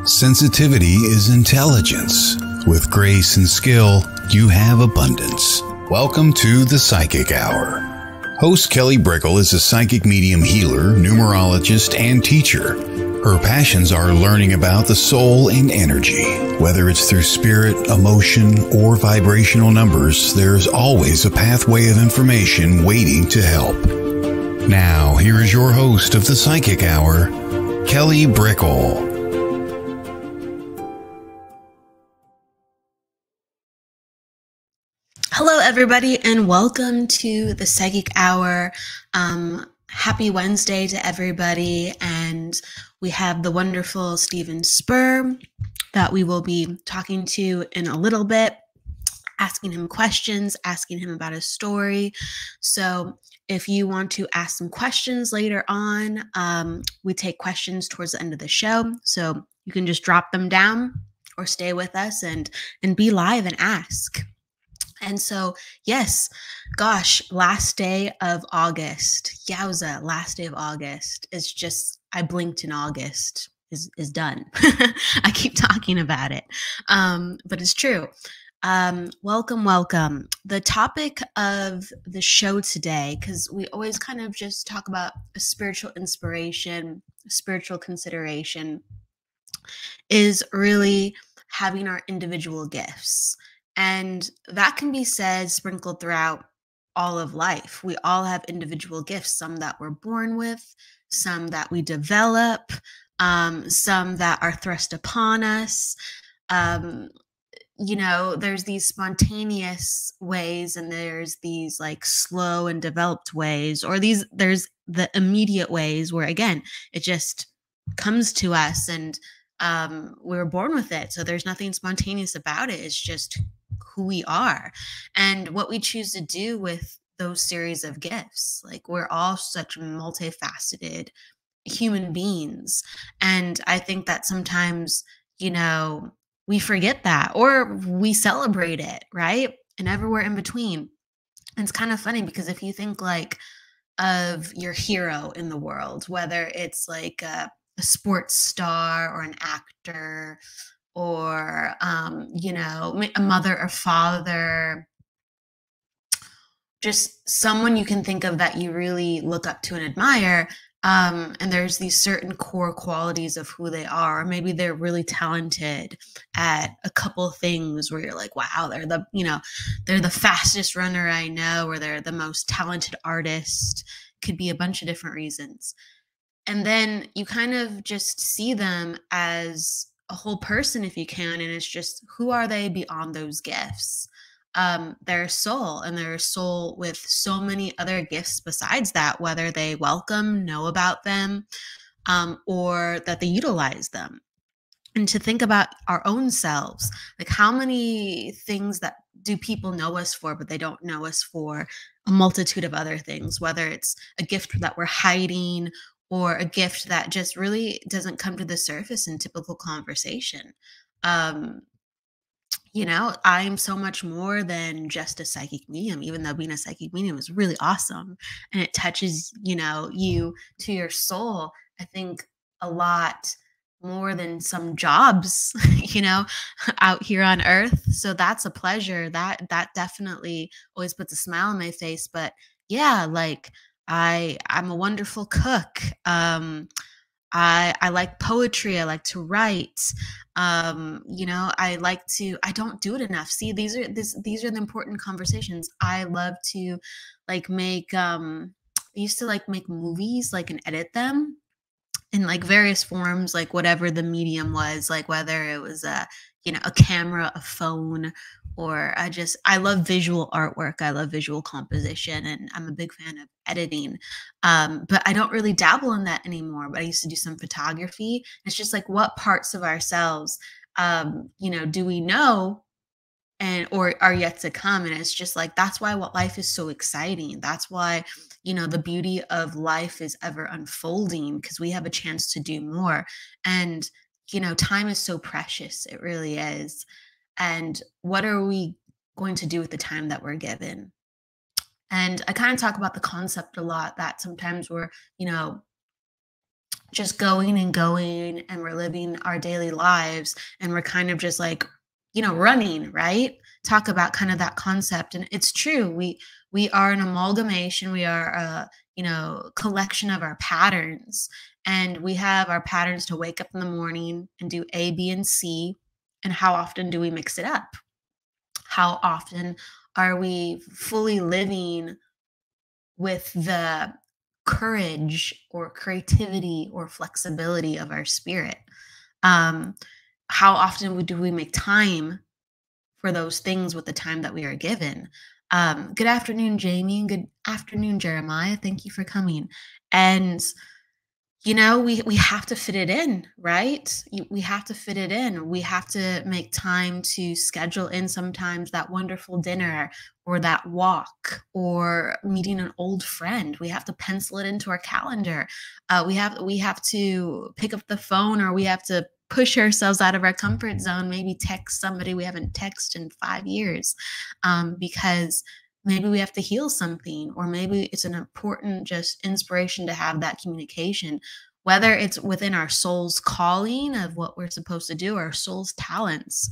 Sensitivity is intelligence. With grace and skill, you have abundance. Welcome to the Psychic Hour. Host Kelly Brickle is a psychic medium healer, numerologist, and teacher. Her passions are learning about the soul and energy. Whether it's through spirit, emotion, or vibrational numbers, there's always a pathway of information waiting to help. Now, here is your host of the Psychic Hour, Kelly Brickle. Hello, everybody, and welcome to the Psychic Hour. Happy Wednesday to everybody, and we have the wonderful Stephen Spur that we will be talking to in a little bit, asking him questions, asking him about his story. So if you want to ask some questions later on, we take questions towards the end of the show, so you can just drop them down or stay with us and be live and ask. And so, yes, gosh, last day of August. Yowza, last day of August. It's just, I blinked in August is done. I keep talking about it, but it's true. Welcome. The topic of the show today, because we always kind of just talk about a spiritual inspiration, spiritual consideration, is really having our individual gifts. And that can be said, sprinkled throughout all of life. We all have individual gifts, some that we're born with, some that we develop, some that are thrust upon us. There's these spontaneous ways, and there's these like slow and developed ways, or there's the immediate ways where, again, it just comes to us and we were born with it. So there's nothing spontaneous about it. It's just who we are and what we choose to do with those series of gifts. Like, we're all such multifaceted human beings. And I think that sometimes, we forget that, or we celebrate it, right? And everywhere in between. And it's kind of funny because if you think like of your hero in the world, whether it's like a sports star or an actor, or, a mother or father, just someone you can think of that you really look up to and admire. And there's these certain core qualities of who they are. Or maybe they're really talented at a couple things where you're like, wow, they're the fastest runner I know, or they're the most talented artist. Could be a bunch of different reasons. And then you kind of just see them as a whole person if you can. And it's just, who are they beyond those gifts? Their soul, and their soul with so many other gifts besides that, whether they welcome, know about them, or that they utilize them. And to think about our own selves, like how many things that do people know us for, but they don't know us for a multitude of other things, whether it's a gift that we're hiding, or a gift that just really doesn't come to the surface in typical conversation. I'm so much more than just a psychic medium, even though being a psychic medium is really awesome and it touches, you to your soul. I think a lot more than some jobs, out here on earth. So that's a pleasure. That definitely always puts a smile on my face. But yeah, like, I'm a wonderful cook. I like poetry. I like to write. I don't do it enough. See, these are the important conversations. I love to make, I used to make movies, and edit them in various forms, whatever the medium was, whether it was a camera, a phone, or I love visual artwork. I love visual composition, and I'm a big fan of editing. But I don't really dabble in that anymore, but I used to do some photography. It's just what parts of ourselves, do we know or are yet to come? And it's just that's why what life is so exciting. That's why, the beauty of life is ever unfolding, because we have a chance to do more. And, time is so precious. It really is. And what are we going to do with the time that we're given? And I kind of talk about the concept a lot, that sometimes we're just going and going, and we're living our daily lives, and we're kind of just like, running, right? Talk about kind of that concept. And it's true. We are an amalgamation. We are a, collection of our patterns. And we have our patterns to wake up in the morning and do A, B, and C. And how often do we mix it up? How often are we fully living with the courage or creativity or flexibility of our spirit? Um, how often do we make time for those things with the time that we are given? Good afternoon, Jamie, and good afternoon, Jeremiah. Thank you for coming. And we have to fit it in, right? We have to fit it in. We have to make time to schedule in sometimes that wonderful dinner or that walk or meeting an old friend. We have to pencil it into our calendar. We have to pick up the phone, or we have to push ourselves out of our comfort zone, maybe text somebody we haven't texted in 5 years, because maybe we have to heal something, or maybe it's an important just inspiration to have that communication, whether it's within our soul's calling of what we're supposed to do, our soul's talents.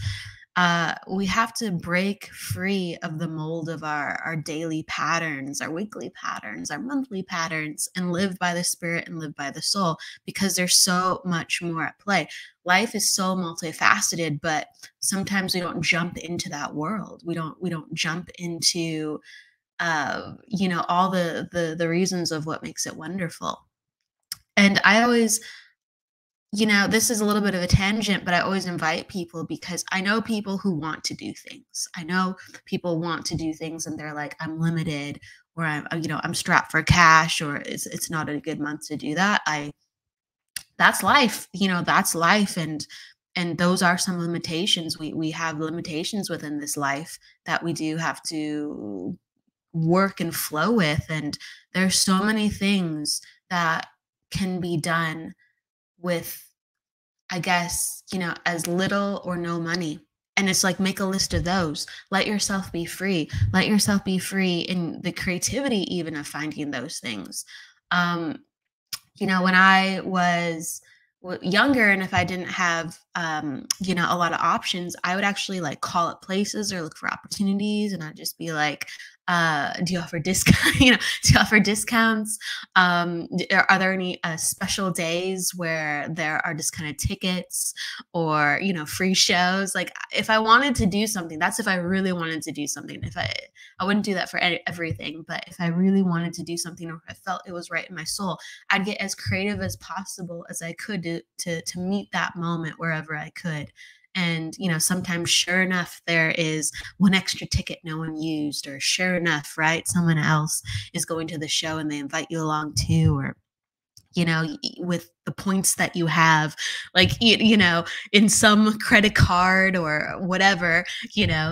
We have to break free of the mold of our daily patterns, our weekly patterns, our monthly patterns, and live by the spirit and live by the soul, because there's so much more at play. Life is so multifaceted, but sometimes we don't jump into that world. We don't jump into all the reasons of what makes it wonderful. And I always, this is a little bit of a tangent, but I always invite people, because I know people who want to do things. I know people want to do things and they're like, I'm limited, or I'm strapped for cash, or it's not a good month to do that. That's life, that's life. And those are some limitations. We have limitations within this life that we do have to work and flow with. And there's so many things that can be done with, I guess, as little or no money. And it's like, make a list of those. Let yourself be free. Let yourself be free in the creativity, even of finding those things. When I was younger, and if I didn't have, a lot of options, I would actually like call up places or look for opportunities. And I'd just be like, do you offer discount? Do you offer discounts? Are there any special days where there are discounted tickets, or free shows? Like, if I wanted to do something, that's if I really wanted to do something. If I wouldn't do that for everything, but if I really wanted to do something, or if I felt it was right in my soul, I'd get as creative as possible as I could to meet that moment wherever I could. And sometimes, sure enough, there is one extra ticket no one used, or sure enough, right, someone else is going to the show and they invite you along too, or with the points that you have, like, in some credit card or whatever,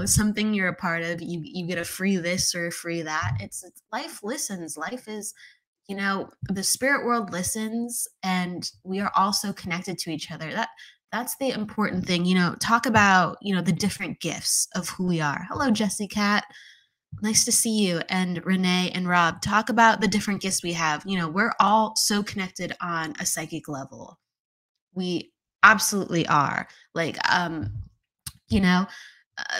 something you're a part of, you get a free this or a free that. It's life listens. Life is, the spirit world listens, and we are also connected to each other. That's the important thing. Talk about, the different gifts of who we are. Hello, Jessie Cat. Nice to see you. And Renee and Rob, talk about the different gifts we have. We're all so connected on a psychic level. We absolutely are. Like,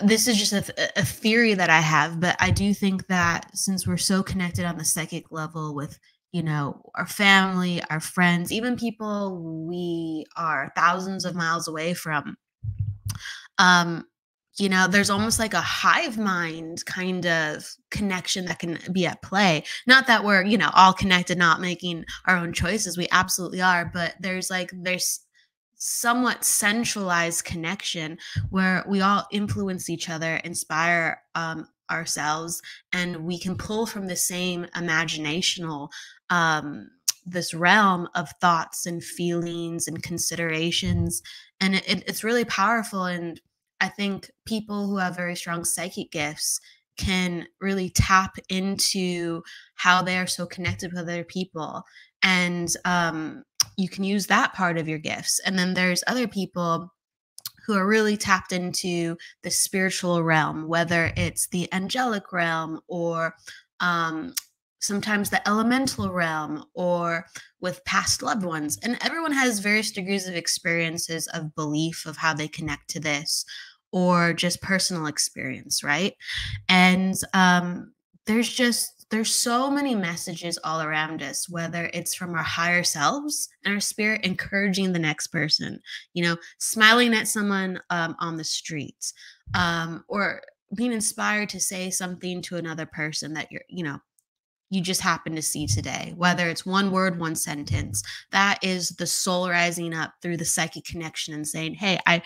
this is just a theory that I have, but I do think that since we're so connected on the psychic level with, our family, our friends, even people we are thousands of miles away from, um, there's almost like a hive mind kind of connection that can be at play. Not that we're, all connected, not making our own choices. We absolutely are. But there's somewhat centralized connection where we all influence each other, inspire ourselves, and we can pull from the same imaginational this realm of thoughts and feelings and considerations. And it's really powerful. And I think people who have very strong psychic gifts can really tap into how they are so connected with other people. And you can use that part of your gifts. And then there's other people who are really tapped into the spiritual realm, whether it's the angelic realm or sometimes the elemental realm, or with past loved ones. And everyone has various degrees of experiences of belief of how they connect to this, or just personal experience, right? And there's so many messages all around us, whether it's from our higher selves and our spirit encouraging the next person, smiling at someone on the streets, or being inspired to say something to another person that you just happen to see today, whether it's one word, one sentence. That is the soul rising up through the psychic connection and saying, hey, I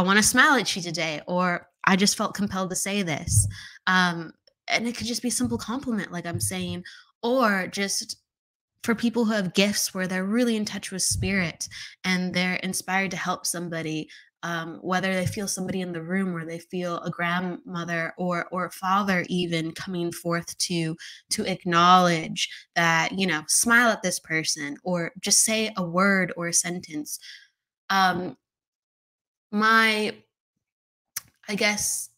want to smile at you today, or I just felt compelled to say this. And it could just be a simple compliment, like I'm saying, or just for people who have gifts where they're really in touch with spirit and they're inspired to help somebody, whether they feel somebody in the room, or they feel a grandmother or a father even coming forth to acknowledge that, smile at this person, or just say a word or a sentence. My, I guess,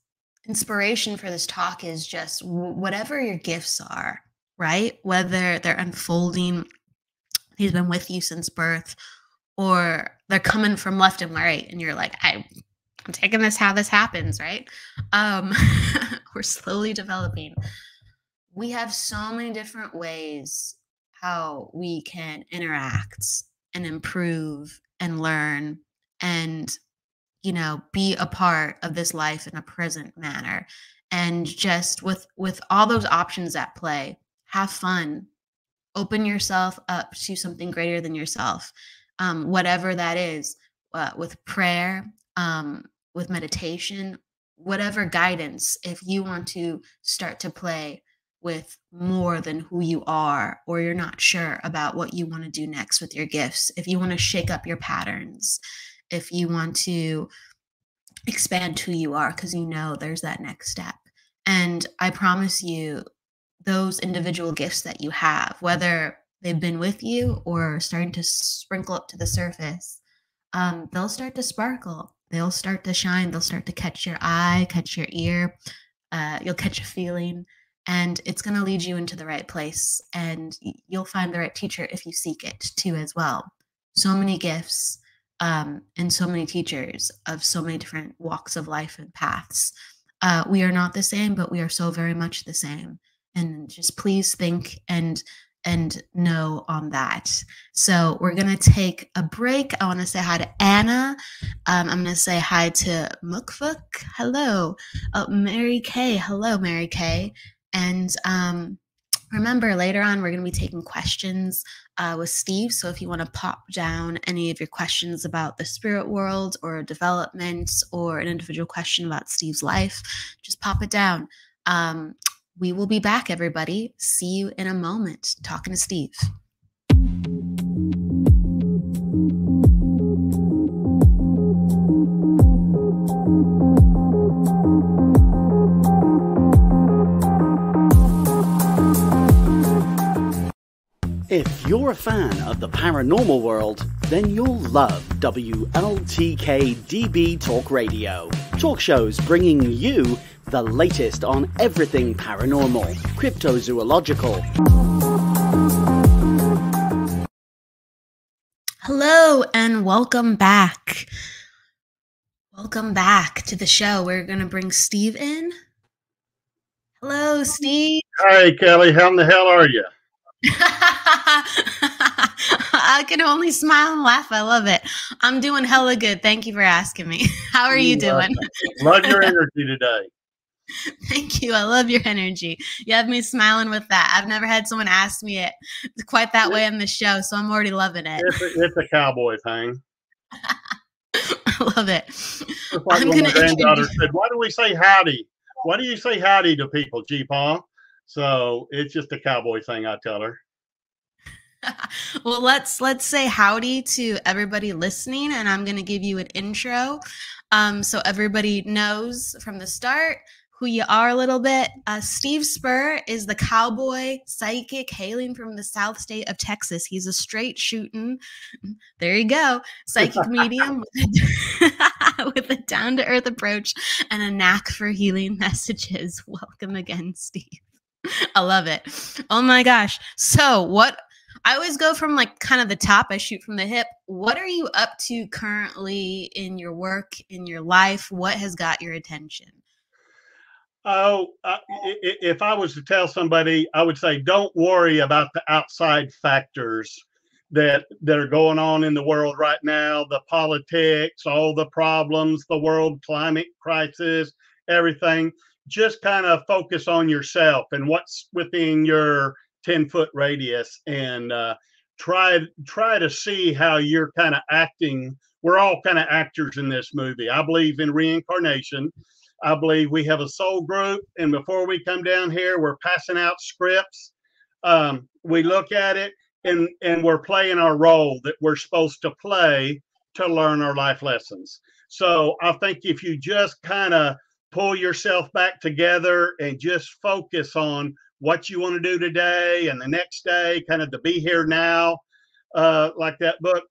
inspiration for this talk is just whatever your gifts are, right? Whether they're unfolding, he's been with you since birth, or they're coming from left and right, and you're like, I'm taking this how this happens, right? We're slowly developing. We have so many different ways how we can interact and improve and learn and be a part of this life in a present manner. And just with all those options at play, have fun, open yourself up to something greater than yourself, whatever that is, with prayer, with meditation, whatever guidance. If you want to start to play with more than who you are, or you're not sure about what you want to do next with your gifts, if you want to shake up your patterns, if you want to expand who you are, because there's that next step. And I promise you, those individual gifts that you have, whether they've been with you or starting to sprinkle up to the surface, they'll start to sparkle. They'll start to shine. They'll start to catch your eye, catch your ear. You'll catch a feeling, and it's going to lead you into the right place. And you'll find the right teacher if you seek it too as well. So many gifts. And so many teachers of so many different walks of life and paths. We are not the same, but we are so very much the same. And just please think and know on that. So we're going to take a break. I want to say hi to Anna. I'm going to say hi to Mukfuk. Hello. Mary Kay. Hello, Mary Kay. And remember, later on, we're going to be taking questions with Steve. So if you want to pop down any of your questions about the spirit world or development, or an individual question about Steve's life, just pop it down. We will be back, everybody. See you in a moment. Talking to Steve. If you're a fan of the paranormal world, then you'll love WLTK DB Talk Radio. Talk shows bringing you the latest on everything paranormal, cryptozoological. Hello and welcome back. Welcome back to the show. We're going to bring Steve in. Hello, Steve. Hi, Kelly. How in the hell are you? I can only smile and laugh. I love it. I'm doing hella good. Thank you for asking me. How are you doing? Love your energy today. Thank you. I love your energy. You have me smiling with that. I've never had someone ask me it quite that way on the show, so I'm already loving it. It's a cowboy thing. I love it. It's like when my granddaughter said, "Why do we say howdy? Why do you say howdy to people, G-Paw?" So it's just a cowboy thing, I tell her. Well, let's say howdy to everybody listening, and I'm going to give you an intro so everybody knows from the start who you are a little bit. Steve Spur is the cowboy psychic hailing from the South state of Texas. He's a straight shooting, there you go, psychic medium with a down-to-earth approach and a knack for healing messages. Welcome again, Steve. I love it. Oh my gosh. So what I always go from like kind of the top, I shoot from the hip. What are you up to currently in your work, in your life? What has got your attention? Oh, if I was to tell somebody, I would say, don't worry about the outside factors that are going on in the world right now, the politics, all the problems, the world climate crisis, everything. Just kind of focus on yourself and what's within your 10-foot radius, and try to see how you're kind of acting. We're all kind of actors in this movie. I believe in reincarnation. I believe we have a soul group, and before we come down here, we're passing out scripts. We look at it, and we're playing our role that we're supposed to play to learn our life lessons. So I think if you just kind of pull yourself back together and just focus on what you want to do today and the next day, kind of to be here now, like that book,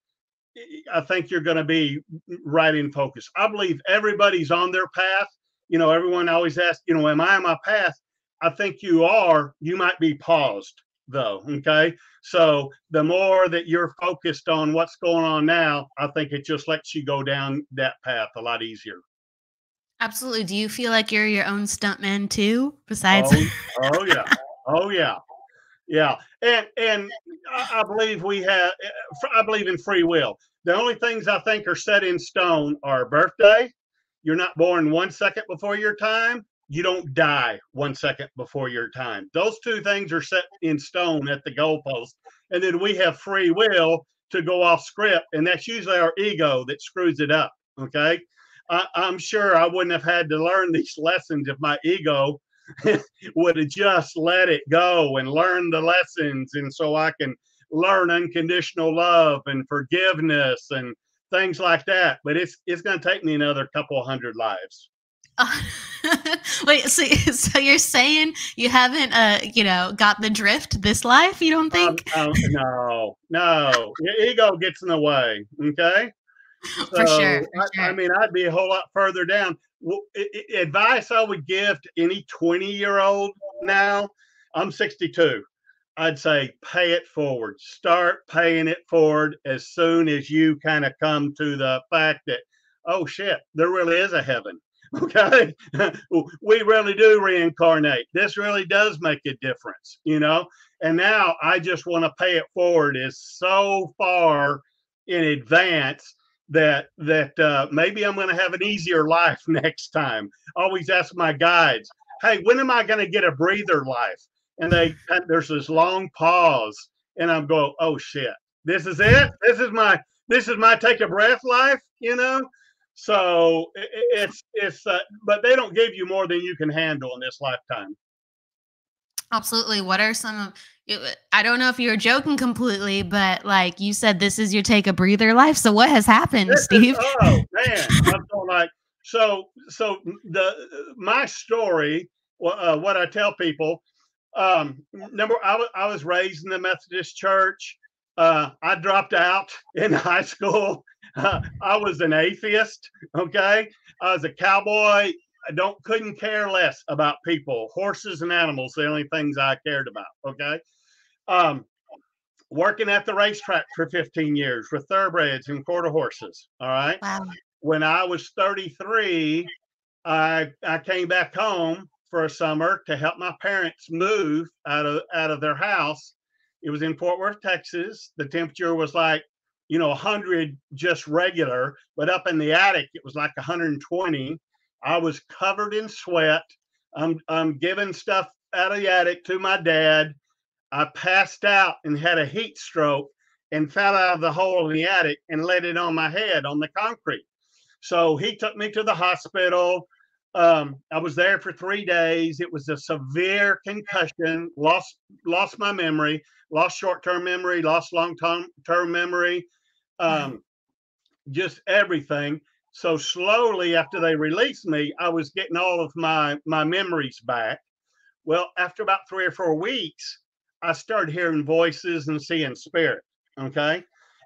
I think you're going to be right in focus. I believe everybody's on their path. You know, everyone always asks, you know, am I on my path? I think you are. You might be paused though. Okay. So the more that you're focused on what's going on now, I think it just lets you go down that path a lot easier. Absolutely. Do you feel like you're your own stuntman too? Besides, Oh, oh yeah. Oh yeah. Yeah. And I believe I believe in free will. The only things I think are set in stone are birthday. You're not born 1 second before your time. You don't die 1 second before your time. Those two things are set in stone at the goalpost. And then we have free will to go off script. And that's usually our ego that screws it up. Okay. I'm sure I wouldn't have had to learn these lessons if my ego would have just let it go and learn the lessons. And so I can learn unconditional love and forgiveness and things like that. But it's going to take me another couple of hundred lives. Uh, wait, so you're saying you haven't got the drift this life, you don't think? No. Your ego gets in the way. Okay. For So sure. I mean, I'd be a whole lot further down. Advice I would give to any 20-year-old now, I'm 62. I'd say pay it forward. Start paying it forward as soon as you kind of come to the fact that, oh shit, there really is a heaven. Okay. We really do reincarnate. This really does make a difference, you know? And now I just want to pay it forward is so far in advance that maybe I'm going to have an easier life next time. I always ask my guides, hey, when am I going to get a breather life? And there's this long pause, and I'm going, oh shit, this is it. This is my take a breath life, you know. So but they don't give you more than you can handle in this lifetime. Absolutely. What are some of I don't know if you were joking completely, but like you said, this is your take a breather life. So what has happened, Steve? Oh man, I'm going like so. My story. What I tell people. I was raised in the Methodist Church. I dropped out in high school. I was an atheist. Okay, I was a cowboy. Couldn't care less about people, horses and animals. The only things I cared about. Okay, working at the racetrack for 15 years with thoroughbreds and quarter horses. All right. Wow. When I was 33, I came back home for a summer to help my parents move out of their house. It was in Fort Worth, Texas. The temperature was like, 100 just regular, but up in the attic, it was like 120. I was covered in sweat. I'm giving stuff out of the attic to my dad. I passed out and had a heat stroke and fell out of the hole in the attic and let it on my head on the concrete. So he took me to the hospital. I was there for 3 days. It was a severe concussion, lost my memory, lost short-term memory, lost long-term memory, just everything. So slowly after they released me, I was getting all of my memories back. Well, after about 3 or 4 weeks, I started hearing voices and seeing spirit. Okay.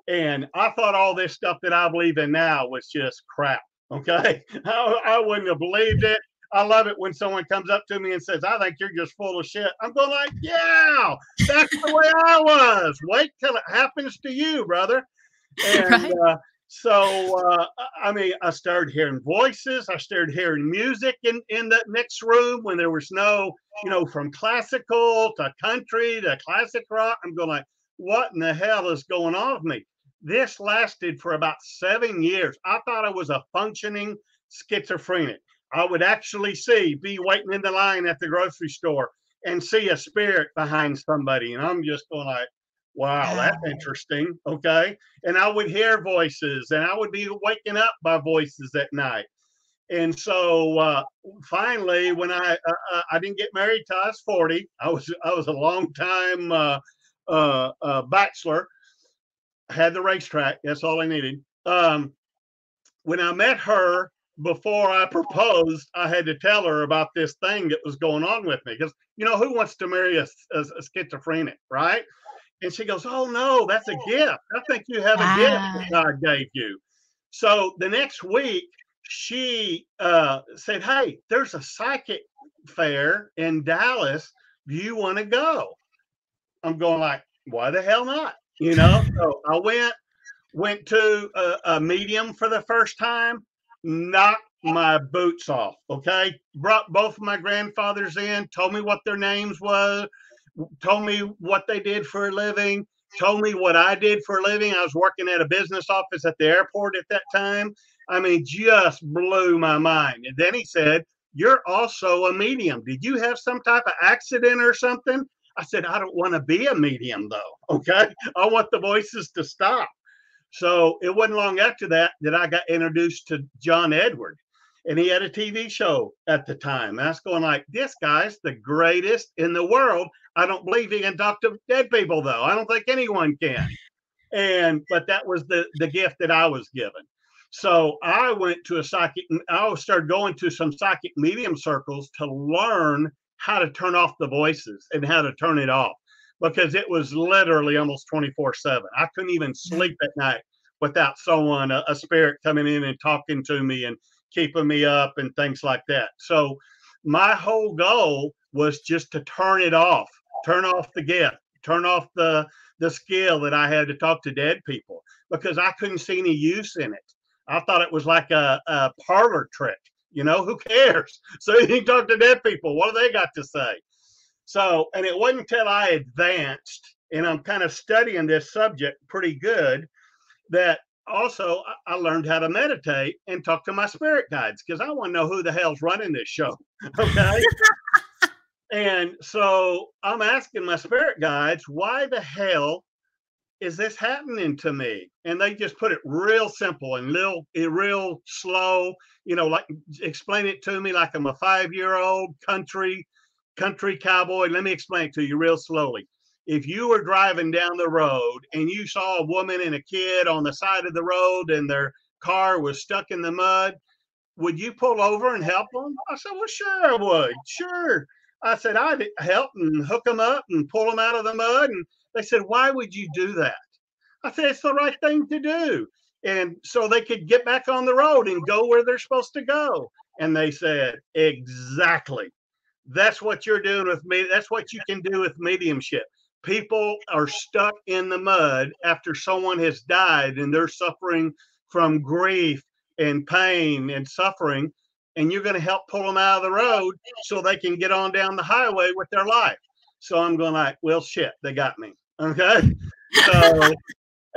And I thought all this stuff that I believe in now was just crap. Okay. I wouldn't have believed it. I love it when someone comes up to me and says, I think you're just full of shit. I'm going like, yeah, that's the way I was. Wait till it happens to you, brother. And Right. I mean, I started hearing voices. I started hearing music in the next room when there was no, from classical to country to classic rock. I'm going like, what in the hell is going on with me? This lasted for about 7 years. I thought I was a functioning schizophrenic. I would actually be waiting in the line at the grocery store and see a spirit behind somebody. And I'm just going like, wow, that's Wow. interesting. Okay. And I would hear voices and I would be waking up by voices at night. And so finally, when I didn't get married till I was 40, I was a long time bachelor. Had the racetrack. That's all I needed. When I met her before I proposed, I had to tell her about this thing that was going on with me because who wants to marry a schizophrenic, right? And she goes, "Oh no, that's a gift. I think you have a gift that Wow. God gave you." So the next week, she said, "Hey, there's a psychic fair in Dallas. Do you want to go?" I'm going like, "Why the hell not?" So I went to a medium for the first time, knocked my boots off. Okay, brought both of my grandfathers in, told me what their names was, told me what they did for a living, told me what I did for a living. I was working at a business office at the airport at that time. I mean, just blew my mind. And then he said, "You're also a medium. Did you have some type of accident or something?" I said, "I don't want to be a medium though. Okay. I want the voices to stop." So it wasn't long after that I got introduced to John Edward, and he had a TV show at the time. And I was going like, this guy's the greatest in the world. I don't believe he can talk to dead people though. I don't think anyone can. But that was the gift that I was given. So I went to I started going to some psychic medium circles to learn how to turn off the voices and how to turn it off because it was literally almost 24/7. I couldn't even sleep at night without someone, a spirit coming in and talking to me and keeping me up and things like that. So my whole goal was just to turn off the gift, turn off the skill that I had to talk to dead people because I couldn't see any use in it. I thought it was like a parlor trick. Who cares? So you can talk to dead people. What do they got to say? So, and it wasn't until I advanced and I'm kind of studying this subject pretty good that also I learned how to meditate and talk to my spirit guides because I want to know who the hell's running this show. Okay. And so I'm asking my spirit guides, why the hell is this happening to me? And they just put it real simple and real slow, like explain it to me like I'm a 5-year-old country cowboy. Let me explain it to you real slowly. If you were driving down the road and you saw a woman and a kid on the side of the road and their car was stuck in the mud, would you pull over and help them? I said, well, sure I would. Sure. I said, I'd help and hook them up and pull them out of the mud. And they said, why would you do that? I said, it's the right thing to do. And so they could get back on the road and go where they're supposed to go. And they said, exactly. That's what you're doing with me. That's what you can do with mediumship. People are stuck in the mud after someone has died and they're suffering from grief and pain and suffering. And you're going to help pull them out of the road so they can get on down the highway with their life. So I'm going like, well, shit, they got me. Okay. So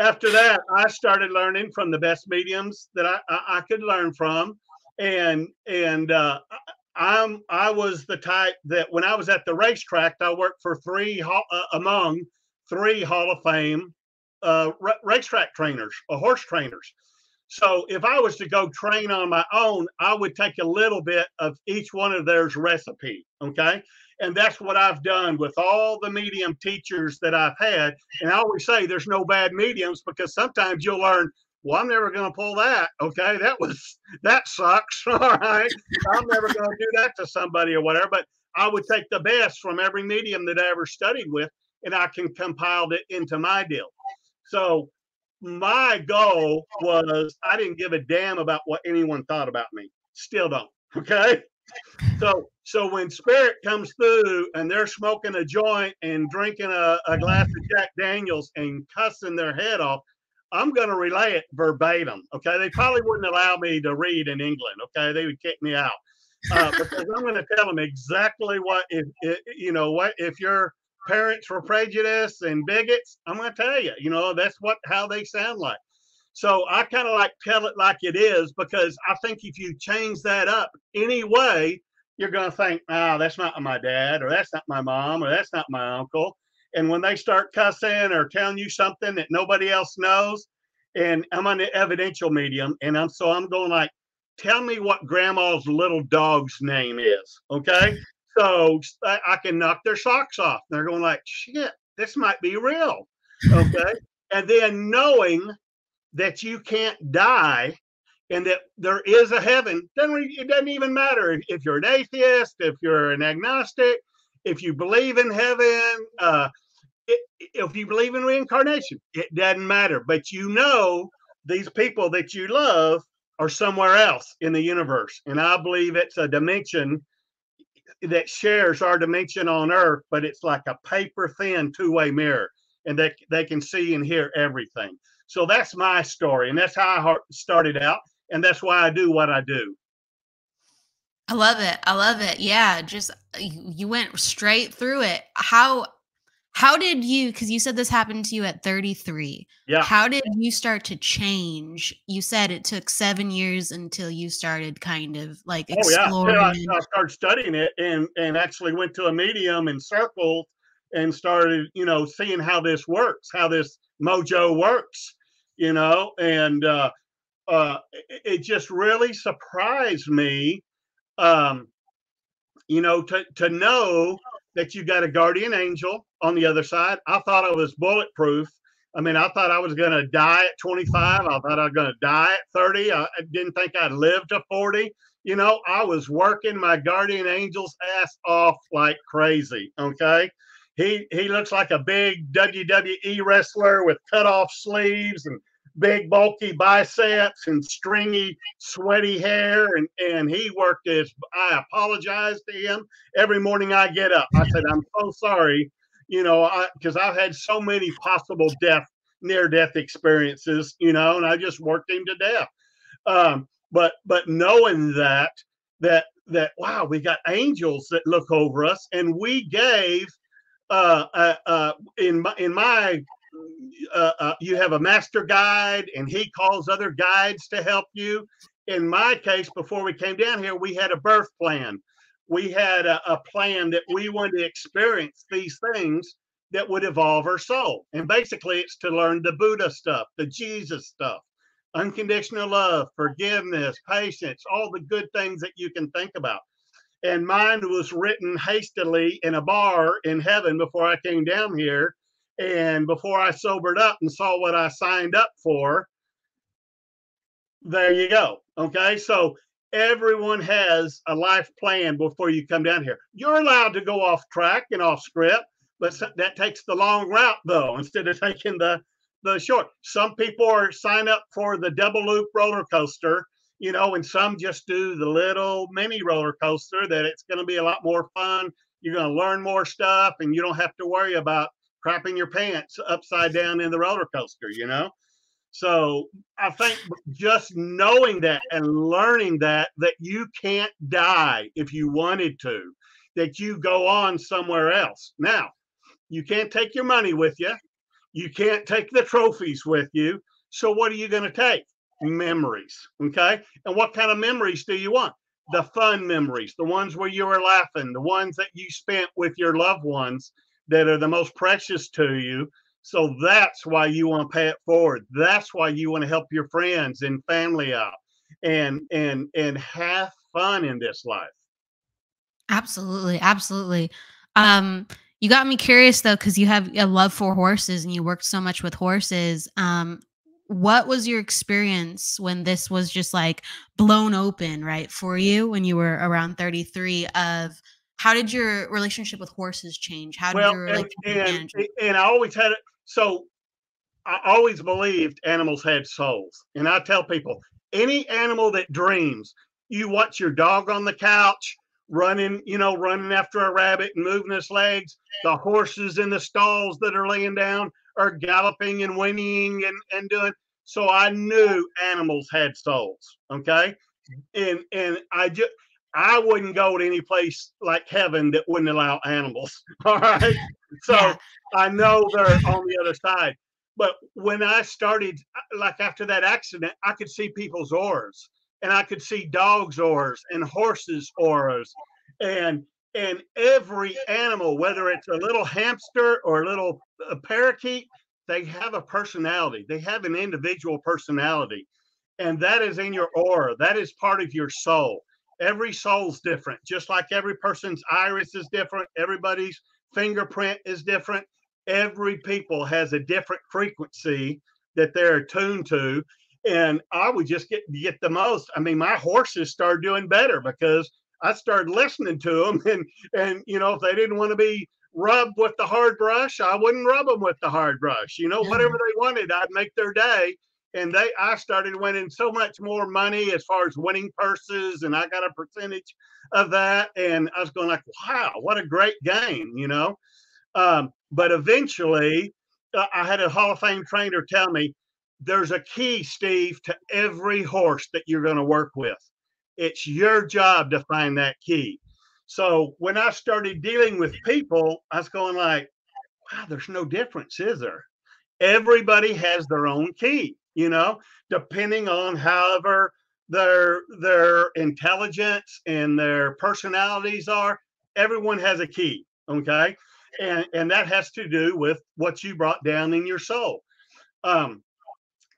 after that, I started learning from the best mediums that I could learn from. And I was the type that when I was at the racetrack, I worked for among three Hall of Fame racetrack trainers, horse trainers. So if I was to go train on my own, I would take a little bit of each one of theirs recipe. Okay. And that's what I've done with all the medium teachers that I've had. And I always say there's no bad mediums because sometimes you'll learn, well, I'm never going to pull that. Okay. That sucks. All right. I'm never going to do that to somebody or whatever. But I would take the best from every medium that I ever studied with and I can compile it into my deal. So my goal was I didn't give a damn about what anyone thought about me. Still don't. Okay. So when Spirit comes through and they're smoking a joint and drinking a glass of Jack Daniels and cussing their head off, I'm going to relay it verbatim. Okay. They probably wouldn't allow me to read in England. Okay. They would kick me out. Because I'm going to tell them exactly what, if your parents were prejudiced and bigots, I'm going to tell you, that's how they sound like. So I kind of like tell it like it is, because I think if you change that up anyway, you're going to think, oh, that's not my dad, or that's not my mom, or that's not my uncle. And when they start cussing or telling you something that nobody else knows, and I'm on the evidential medium, and I'm going like, tell me what grandma's little dog's name is. Okay. So I can knock their socks off. They're going like, shit, this might be real. Okay. And then knowing that you can't die and that there is a heaven, it doesn't even matter if you're an atheist, if you're an agnostic, if you believe in heaven, if you believe in reincarnation, it doesn't matter. But these people that you love are somewhere else in the universe. And I believe it's a dimension that shares our dimension on Earth, but it's like a paper thin two-way mirror, and they can see and hear everything. So that's my story, and that's how I started out, and that's why I do what I do. I love it. I love it. Yeah, just you went straight through it. How did you, because you said this happened to you at 33. Yeah. How did you start to change? You said it took 7 years until you started kind of like exploring. Oh, yeah. I started studying it and actually went to a medium and circled and started, seeing how this works, how this mojo works, and it just really surprised me, to know that you got a guardian angel on the other side. I thought I was bulletproof. I mean, I thought I was going to die at 25. I thought I was going to die at 30. I didn't think I'd live to 40. I was working my guardian angel's ass off like crazy. Okay. He looks like a big WWE wrestler with cut off sleeves and big bulky biceps and stringy sweaty hair, and he worked I apologized to him every morning I get up. I said, I'm so sorry, because I've had so many possible near death experiences, and I just worked him to death. But knowing that wow, we got angels that look over us, and we gave in my you have a master guide, and he calls other guides to help you. In my case, before we came down here, we had a birth plan. We had a plan that we wanted to experience these things that would evolve our soul. And basically, it's to learn the Buddha stuff, the Jesus stuff, unconditional love, forgiveness, patience, all the good things that you can think about. And mine was written hastily in a bar in heaven before I came down here. And before I sobered up and saw what I signed up for, there you go. Okay. So everyone has a life plan before you come down here. You're allowed to go off track and off script, but that takes the long route, though, instead of taking the short. Some people sign up for the double loop roller coaster, and some just do the little mini roller coaster, that it's going to be a lot more fun. You're going to learn more stuff, and you don't have to worry about crapping your pants upside down in the roller coaster, So I think just knowing that and learning that you can't die if you wanted to, that you go on somewhere else. Now, you can't take your money with you. You can't take the trophies with you. So what are you going to take? Memories. Okay. And what kind of memories do you want? The fun memories, the ones where you were laughing, the ones that you spent with your loved ones that are the most precious to you. So that's why you want to pay it forward. That's why you want to help your friends and family out and have fun in this life. Absolutely. Absolutely. You got me curious though, because you have a love for horses and you worked so much with horses. What was your experience when this was just like blown open, right, for you when you were around 33? Of how did your relationship with horses change? How did your relationship and I always had it. So I always believed animals had souls. And I tell people, any animal that dreams, you watch your dog on the couch, running, running after a rabbit and moving his legs. The horses in the stalls that are laying down are galloping and whinnying and doing. So I knew animals had souls. Okay. And I wouldn't go to any place like heaven that wouldn't allow animals. All right. So Yeah. I know they're on the other side. But when I started, like after that accident, I could see people's auras, and I could see dogs' auras and horses' auras, and every animal, whether it's a little hamster or a little parakeet, they have a personality. They have an individual personality, and that is in your aura. That is part of your soul. Every soul's different, just like every person's iris is different. Everybody's fingerprint is different. Every people has a different frequency that they're attuned to. And I would just get the most. I mean, my horses started doing better because I started listening to them. And if they didn't want to be rubbed with the hard brush, I wouldn't rub them with the hard brush. Whatever they wanted, I'd make their day. And I started winning so much more money as far as winning purses, and I got a percentage of that. And I was going like, wow, what a great game, But eventually, I had a Hall of Fame trainer tell me, there's a key, Steve, to every horse that you're going to work with. It's your job to find that key. So when I started dealing with people, I was going like, wow, there's no difference, is there? Everybody has their own key, depending on however their intelligence and their personalities are. Everyone has a key, okay? And that has to do with what you brought down in your soul.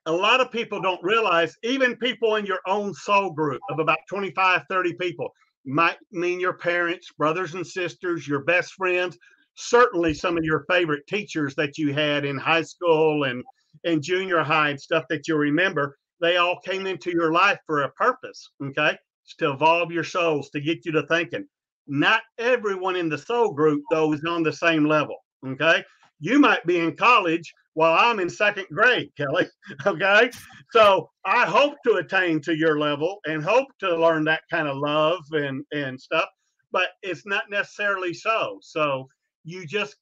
A lot of people don't realize, even people in your own soul group of about 25, 30 people, might mean your parents, brothers and sisters, your best friends, certainly some of your favorite teachers that you had in high school and junior high and stuff that you remember. They all came into your life for a purpose, okay? It's to evolve your souls, to get you to thinking. Not everyone in the soul group, though, is on the same level, okay? You might be in college while I'm in second grade, Kelly, okay? So I hope to attain to your level and hope to learn that kind of love and stuff, but it's not necessarily so. So you just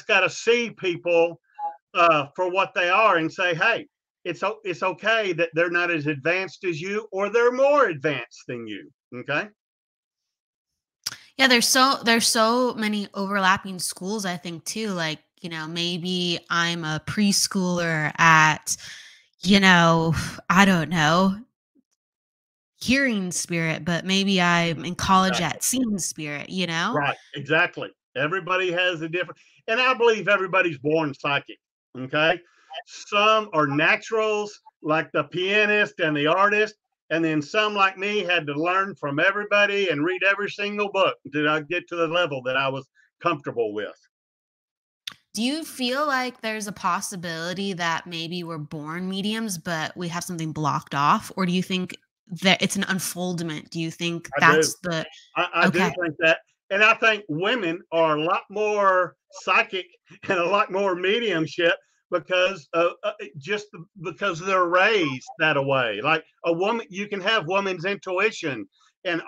got to see people for what they are and say, hey, it's okay that they're not as advanced as you, or they're more advanced than you, okay? Yeah, there's so many overlapping schools, I think, too. Like, maybe I'm a preschooler at, I don't know, hearing spirit, but maybe I'm in college Exactly. at seeing spirit. Right, exactly. Everybody has a different, and I believe everybody's born psychic. Okay. Some are naturals, like the pianist and the artist, and then some, like me, had to learn from everybody and read every single book until I get to the level that I was comfortable with. Do you feel like there's a possibility that maybe we're born mediums, but we have something blocked off? Or do you think that it's an unfoldment? Do you think I do. that's the I do okay? think that. And I think women are a lot more psychic and a lot more mediumship because just because they're raised that way. Like a woman, you can have woman's intuition, and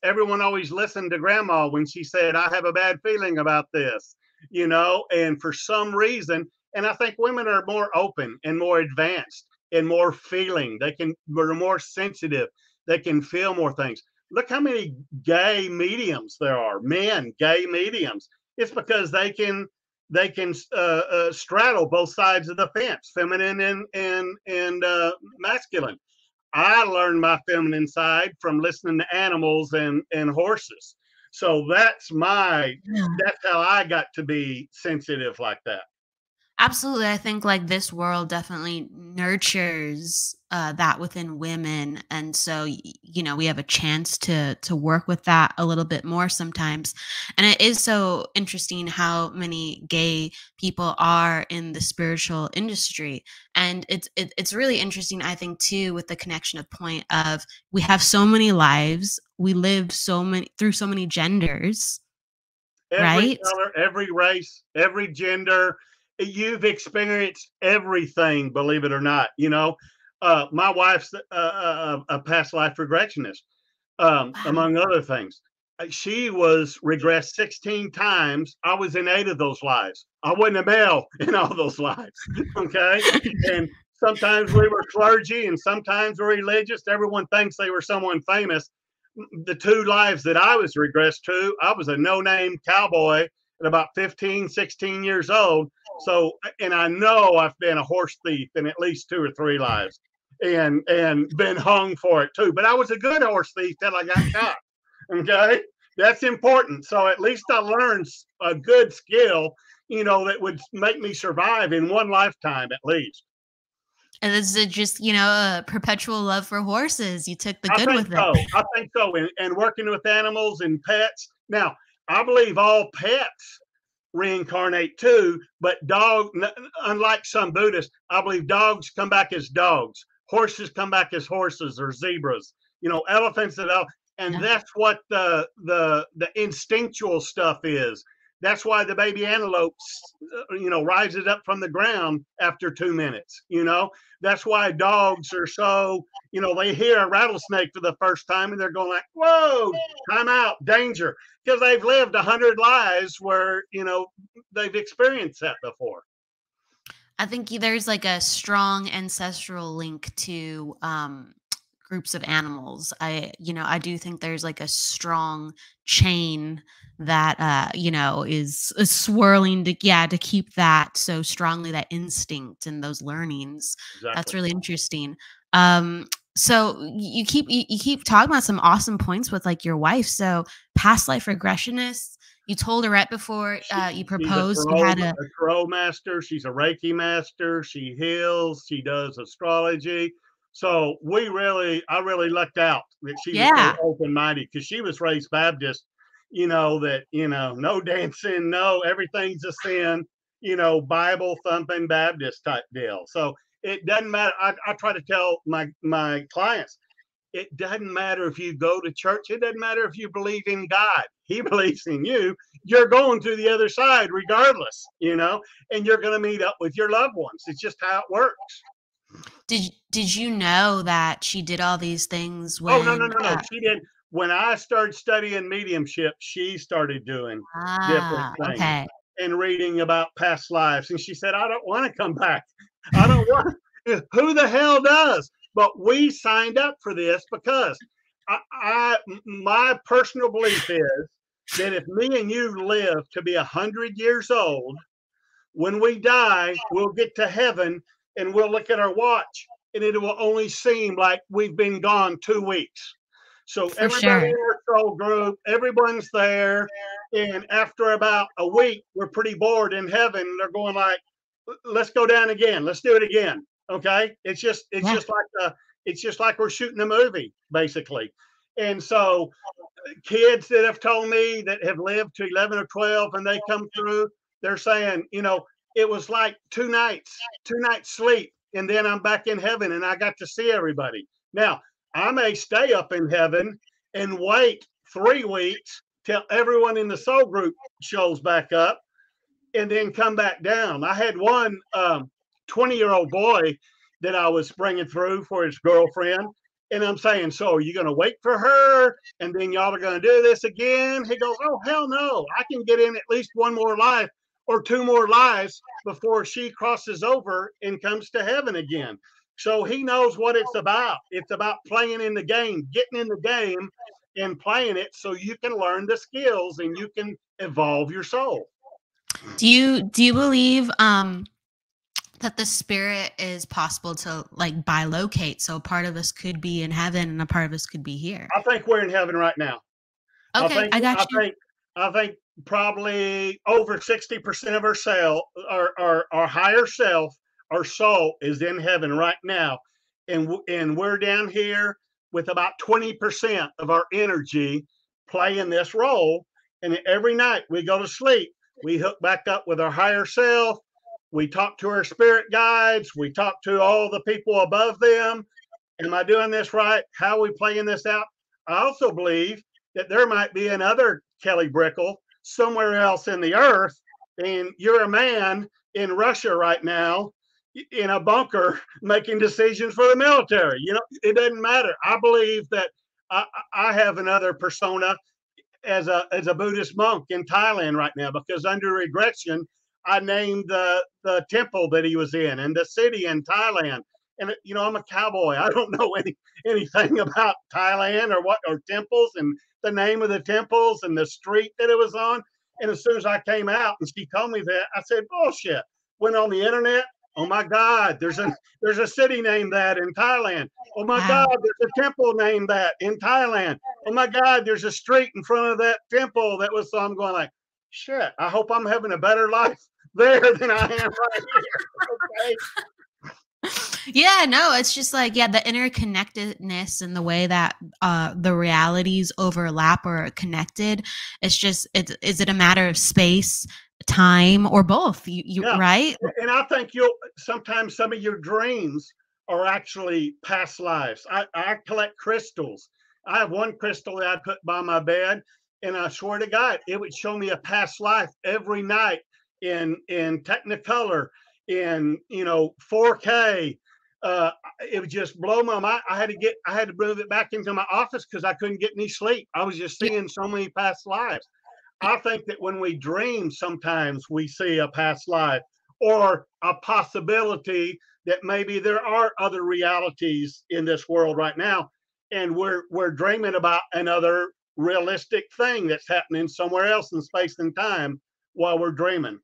everyone always listened to grandma when she said, I have a bad feeling about this, and for some reason, and I think women are more open and more advanced and more feeling. They're more sensitive. They can feel more things. Look how many gay mediums there are, men, gay mediums. It's because they can straddle both sides of the fence, feminine and masculine. I learned my feminine side from listening to animals and horses. So that's how I got to be sensitive like that. Absolutely. I think like this world definitely nurtures that within women. And so, we have a chance to work with that a little bit more sometimes. And it is so interesting how many gay people are in the spiritual industry. And it's really interesting, I think, too, with the connection of point of we have so many lives, we live through so many genders, Every right? color, every race, every gender. You've experienced everything, believe it or not. My wife's a past life regressionist. among other things. She was regressed 16 times. I was in 8 of those lives. I wasn't a male in all those lives. Okay. And sometimes we were clergy and sometimes we're religious. Everyone thinks they were someone famous. The 2 lives that I was regressed to, I was a no-name cowboy at about 15, 16 years old. So, and I know I've been a horse thief in at least 2 or 3 lives and been hung for it too. But I was a good horse thief till I got shot. Okay. That's important. So at least I learned a good skill, that would make me survive in one lifetime at least. And this is just, a perpetual love for horses. You took the good with it. it. I think so. And working with animals and pets. Now, I believe all pets reincarnate too, but unlike some Buddhists, I believe dogs come back as dogs. Horses come back as horses or zebras, elephants and all. And that's what the instinctual stuff is. That's why the baby antelope, rises up from the ground after 2 minutes. That's why dogs are so, they hear a rattlesnake for the first time and they're going like, whoa, time out, danger. Because they've lived 100 lives where, they've experienced that before. I think there's like a strong ancestral link to groups of animals. I do think there's like a strong chain that is swirling to keep that so strongly, that instinct and those learnings. Exactly. That's really interesting. So you keep talking about some awesome points with like your wife. So past life regressionists. You told her right before you proposed. You had a tarot master. She's a Reiki master. She heals. She does astrology. So I really lucked out that she was so open-minded, because she was raised Baptist, that, no dancing, no, everything's a sin, Bible thumping Baptist type deal. So it doesn't matter. I try to tell my clients, it doesn't matter if you go to church. It doesn't matter if you believe in God. He believes in you. You're going to the other side regardless, and you're going to meet up with your loved ones. It's just how it works. Did you know that she did all these things when? Oh, no. She did. When I started studying mediumship, she started doing different things and reading about past lives. And she said, I don't want to come back. I don't want. Who the hell does? But we signed up for this because my personal belief is that if me and you live to be 100 years old, when we die, we'll get to heaven and we'll look at our watch and it will only seem like we've been gone 2 weeks. So everybody in our soul group, everyone's there. And after about a week, we're pretty bored in heaven. They're going like, let's go down again. Let's do it again. Okay. It's just like we're shooting a movie, basically. And so kids that have told me that have lived to 11 or 12 and they come through, they're saying, it was like 2 nights sleep. And then I'm back in heaven and I got to see everybody. Now, I may stay up in heaven and wait 3 weeks till everyone in the soul group shows back up and then come back down. I had one 20-year-old boy that I was bringing through for his girlfriend. And I'm saying, so are you going to wait for her? And then y'all are going to do this again? He goes, oh, hell no. I can get in at least 1 more life or 2 more lives before she crosses over and comes to heaven again. So he knows what it's about. It's about playing in the game, getting in the game and playing it so you can learn the skills and you can evolve your soul. Do you believe that the spirit is possible to like bilocate? So a part of us could be in heaven and a part of us could be here. I think we're in heaven right now. Okay, I got you. I think probably over 60% of our higher self, our soul is in heaven right now. And we're down here with about 20% of our energy playing this role. And every night we go to sleep, we hook back up with our higher self. We talk to our spirit guides. We talk to all the people above them. Am I doing this right? How are we playing this out? I also believe that there might be another Kelly Brickle somewhere else in the earth, and you're a man in Russia right now in a bunker making decisions for the military. It doesn't matter. I believe that I have another persona as a Buddhist monk in Thailand right now, because under regression, I named the temple that he was in and the city in Thailand. And I'm a cowboy. I don't know anything about Thailand or temples and the name of the temples and the street that it was on. And as soon as I came out and she told me that, I said, bullshit. Went on the internet. Oh my God, there's a city named that in Thailand. Oh my God, there's a temple named that in Thailand. Oh my God, there's a street in front of that temple that was. So I'm going like, shit. I hope I'm having a better life there than I am right here. Okay. Yeah, no, it's just like, yeah, the interconnectedness and the way that the realities overlap or are connected. It's just, is it a matter of space, time, or both? You Yeah. right? And I think sometimes some of your dreams are actually past lives. I collect crystals. I have one crystal that I put by my bed, and I swear to God, it would show me a past life every night in Technicolor, in 4K. It would just blow my mind. I had to move it back into my office because I couldn't get any sleep. I was just seeing so many past lives. I think that when we dream, sometimes we see a past life or a possibility that maybe there are other realities in this world right now, and we're dreaming about another realistic thing that's happening somewhere else in space and time while we're dreaming.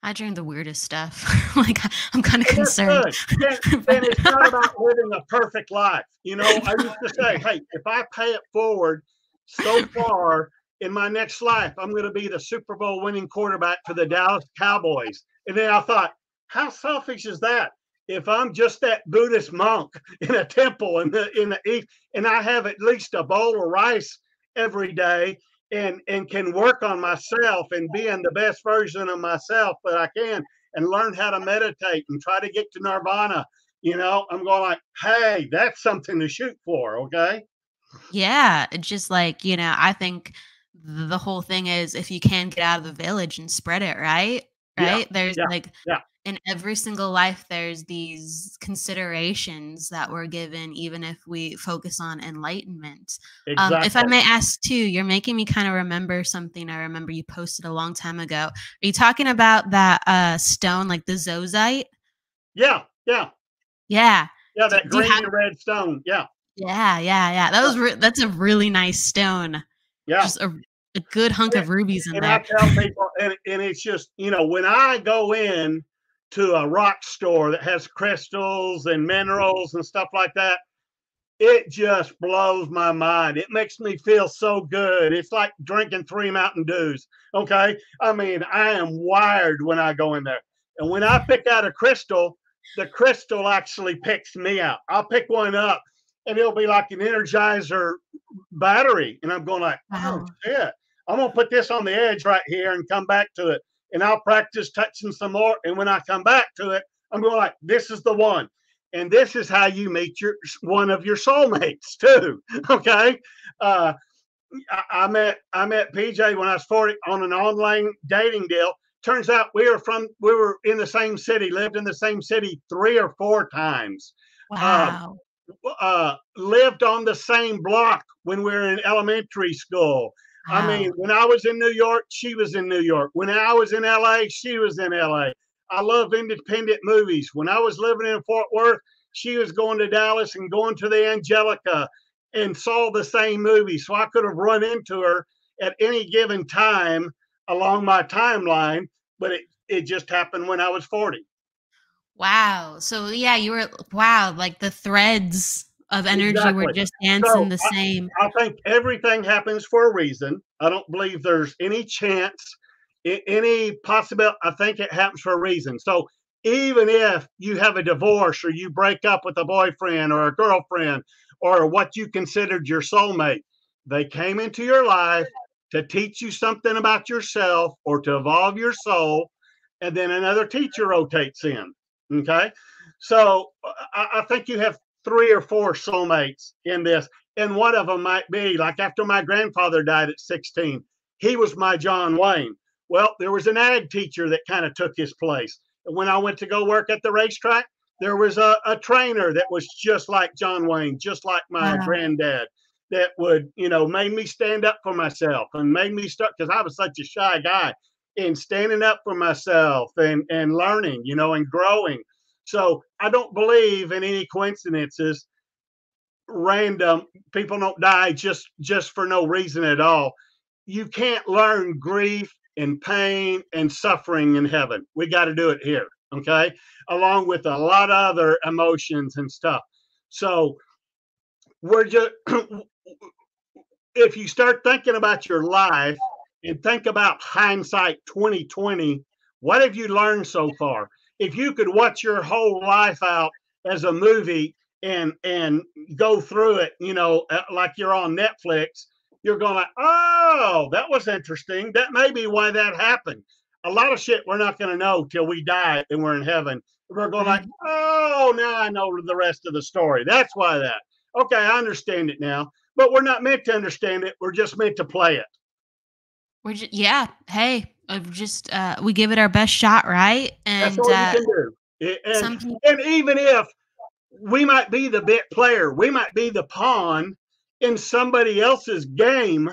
I dream the weirdest stuff. Like, I'm kind of concerned. And it's not about living a perfect life. I used to say, hey, if I pay it forward so far in my next life, I'm going to be the Super Bowl winning quarterback for the Dallas Cowboys. And then I thought, how selfish is that? If I'm just that Buddhist monk in a temple in the east, and I have at least a bowl of rice every day, and can work on myself and being the best version of myself that I can, and learn how to meditate and try to get to nirvana, I'm going like, hey, that's something to shoot for. Okay. Yeah, it's just like, I think the whole thing is, if you can get out of the village and spread it, right? Yeah. Right? There's Yeah. like, Yeah. in every single life, there's these considerations that we're given, even if we focus on enlightenment. Exactly. If I may ask too, you're making me kind of remember something I remember you posted a long time ago. Are you talking about that stone, like the zoisite? Yeah. Yeah. Yeah. Yeah. That green and red stone. Yeah. Yeah. That's a really nice stone. Yeah. Just a good hunk of rubies in and there. I tell people, and it's just, when I go in to a rock store that has crystals and minerals and stuff like that, it just blows my mind. It makes me feel so good. It's like drinking 3 Mountain Dews. Okay. I mean, I am wired when I go in there. And when I pick out a crystal, the crystal actually picks me out. I'll pick one up and it'll be like an Energizer battery. And I'm going like, oh shit, I'm going to put this on the edge right here and come back to it. And I'll practice touching some more. And when I come back to it, I'm going like, this is the one. And this is how you meet one of your soulmates too. Okay. I met PJ when I was 40 on an online dating deal. Turns out we were in the same city, lived in the same city 3 or 4 times. Wow. Lived on the same block when we were in elementary school. Wow. I mean, when I was in New York, she was in New York. When I was in LA, she was in LA. I love independent movies. When I was living in Fort Worth, she was going to Dallas and going to the Angelica and saw the same movie. So I could have run into her at any given time along my timeline, but it just happened when I was 40. Wow. So yeah, like the threads of energy were just dancing the same. I think everything happens for a reason. I don't believe there's any chance, any possibility. I think it happens for a reason. So even if you have a divorce or you break up with a boyfriend or a girlfriend or what you considered your soulmate, they came into your life to teach you something about yourself or to evolve your soul, and then another teacher rotates in. Okay. So I think you have 3 or 4 soulmates in this. And one of them might be like, after my grandfather died at 16, he was my John Wayne. Well, there was an ag teacher that kind of took his place. And when I went to go work at the racetrack, there was a trainer that was just like John Wayne, just like my granddad. that would, made me stand up for myself and made me start, because I was such a shy guy, in standing up for myself and learning, and growing. So I don't believe in any coincidences. Random people don't die just for no reason at all. You can't learn grief and pain and suffering in heaven. We got to do it here, okay? Along with a lot of other emotions and stuff. So we're just if you start thinking about your life and think about hindsight 2020, what have you learned so far? If you could watch your whole life out as a movie and go through it, like you're on Netflix, you're going like, oh, that was interesting. That may be why that happened. A lot of shit we're not going to know till we die and we're in heaven. We're going like, oh, now I know the rest of the story. That's why that. Okay, I understand it now. But we're not meant to understand it. We're just meant to play it. We're just, yeah. Hey, we give it our best shot, right? And that's all you can do. And even if we might be the bit player, we might be the pawn in somebody else's game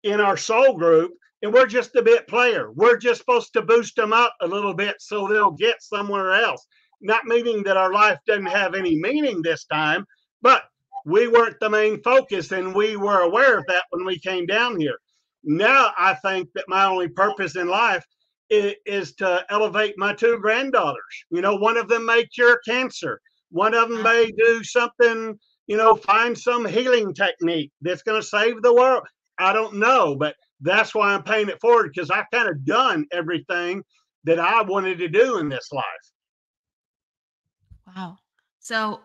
in our soul group, and we're just the bit player. We're just supposed to boost them up a little bit so they'll get somewhere else. Not meaning that our life doesn't have any meaning this time, but we weren't the main focus, and we were aware of that when we came down here. Now I think that my only purpose in life is to elevate my two granddaughters. One of them may cure cancer. One of them may do something, find some healing technique that's going to save the world. I don't know, but that's why I'm paying it forward, because I've kind of done everything that I wanted to do in this life. Wow. So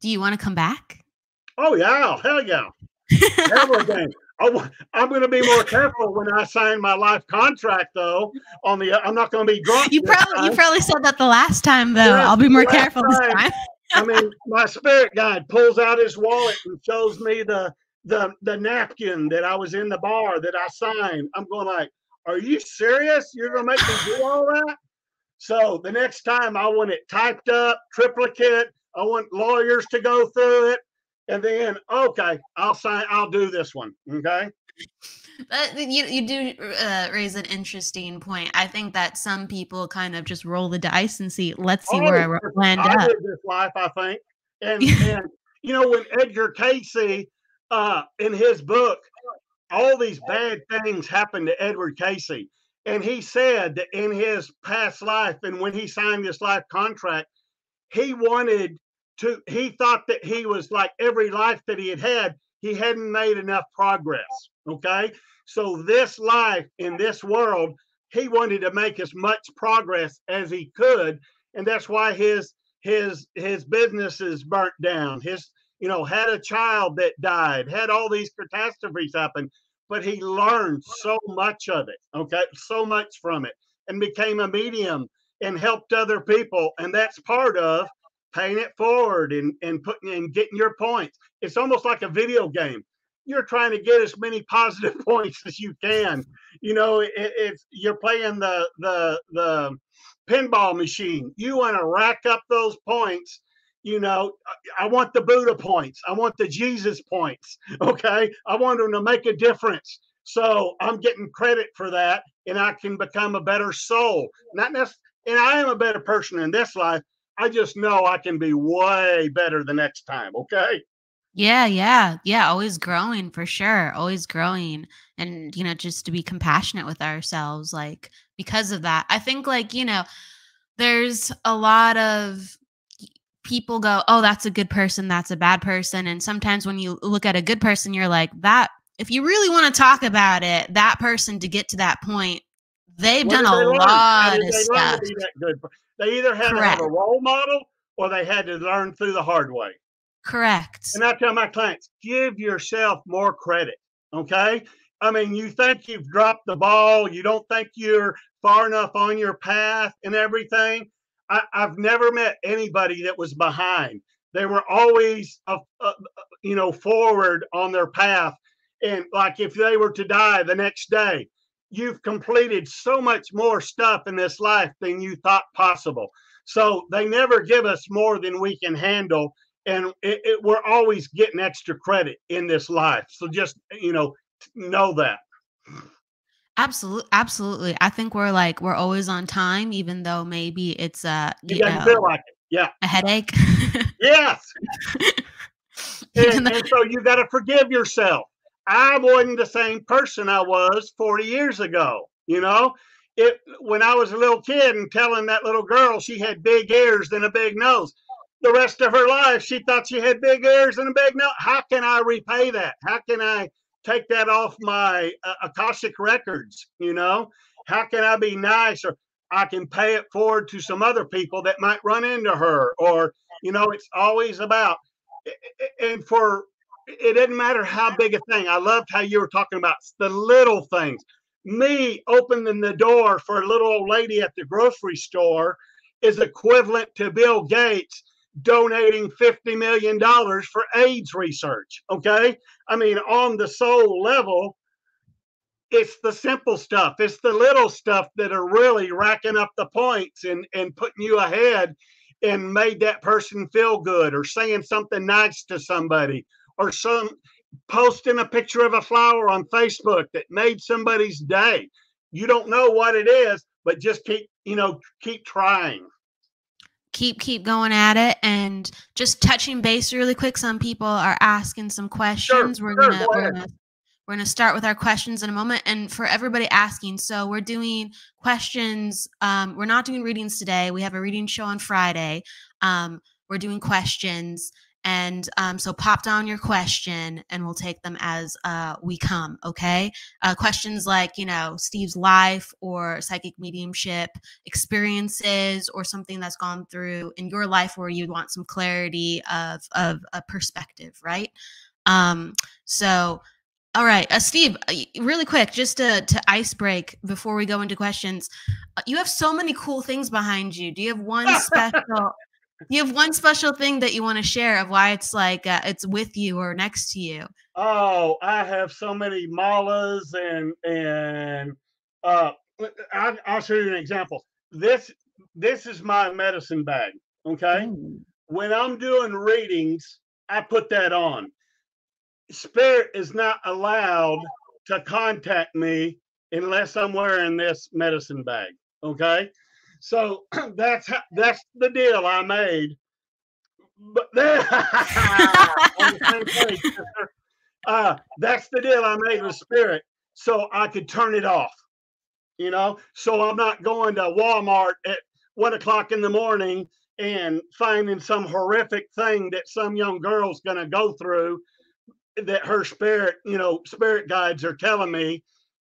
do you want to come back? Oh, yeah. Hell yeah. Everything. I'm going to be more careful when I sign my life contract, though. I'm not going to be drunk. You probably said that the last time, though. Yeah, I'll be more careful this time. I mean, my spirit guide pulls out his wallet and shows me the napkin that I was in the bar that I signed. I'm going like, are you serious? You're going to make me do all that? So the next time I want it typed up, triplicate. I want lawyers to go through it. And then, okay, I'll do this one. Okay. But you do raise an interesting point. I think that some people kind of just roll the dice and let's see where I land up. I live this life, I think. And when Edgar Casey, in his book, all these bad things happened to Edward Casey. And he said that in his past life, and when he signed this life contract, he thought that he was like every life that he had, he hadn't made enough progress. Okay. So this life in this world, he wanted to make as much progress as he could. And that's why his businesses burnt down. Had a child that died, had all these catastrophes happen, but he learned so much of it. Okay. So much from it, and became a medium and helped other people. And that's part of paying it forward and getting your points. It's almost like a video game. You're trying to get as many positive points as you can. If you're playing the pinball machine, you want to rack up those points. I want the Buddha points. I want the Jesus points. Okay. I want them to make a difference. So I'm getting credit for that, and I can become a better soul. Not necessarily, and I am a better person in this life. I just know I can be way better the next time. Okay. Yeah. Always growing, for sure. Always growing. And, just to be compassionate with ourselves, like, because of that. I think, like, there's a lot of people go, oh, that's a good person, that's a bad person. And sometimes when you look at a good person, you're like, that, if you really want to talk about it, that person, to get to that point, they've done a lot of stuff. They either had to have a role model, or they had to learn through the hard way. Correct. And I tell my clients, give yourself more credit. Okay. I mean, you think you've dropped the ball. You don't think you're far enough on your path and everything. I've never met anybody that was behind. They were always, forward on their path. And like, if they were to die the next day, you've completed so much more stuff in this life than you thought possible. So they never give us more than we can handle. and we're always getting extra credit in this life. So just know that. Absolutely, absolutely. I think we're always on time, even though maybe it's It doesn't feel like it. Yeah. a headache. Yes. Even though, And so you got to forgive yourself. I wasn't the same person I was 40 years ago. When I was a little kid and telling that little girl she had big ears and a big nose, the rest of her life she thought she had big ears and a big nose. How can I repay that? How can I take that off my Akashic records? How can I be nice, or I can pay it forward to some other people that might run into her, or it's always about, and for it doesn't matter how big a thing. I loved how you were talking about the little things. Me opening the door for a little old lady at the grocery store is equivalent to Bill Gates donating $50 million for AIDS research. Okay. I mean, on the soul level, it's the simple stuff. It's the little stuff that are really racking up the points and putting you ahead, and made that person feel good, or saying something nice to somebody, or posting a picture of a flower on Facebook that made somebody's day. You don't know what it is, but just keep trying. Keep going at it. And just touching base really quick, some people are asking some questions. Sure, we're gonna start with our questions in a moment. And for everybody asking, so we're doing questions. We're not doing readings today. We have a reading show on Friday. We're doing questions. And so pop down your question and we'll take them as we come, okay? Questions like, Steve's life or psychic mediumship experiences, or something that's gone through in your life where you'd want some clarity of a perspective, right? So, all right, Steve, really quick, just to ice break before we go into questions. You have so many cool things behind you. Do you have one special thing that you want to share of why it's like it's with you or next to you? Oh, I have so many malas, and I'll show you an example. This is my medicine bag. Okay. Ooh. When I'm doing readings, I put that on. Spirit is not allowed to contact me unless I'm wearing this medicine bag. Okay. So that's the deal I made. But that's the deal I made with Spirit, so I could turn it off. So I'm not going to Walmart at 1:00 in the morning and finding some horrific thing that some young girl's going to go through, that her spirit guides are telling me.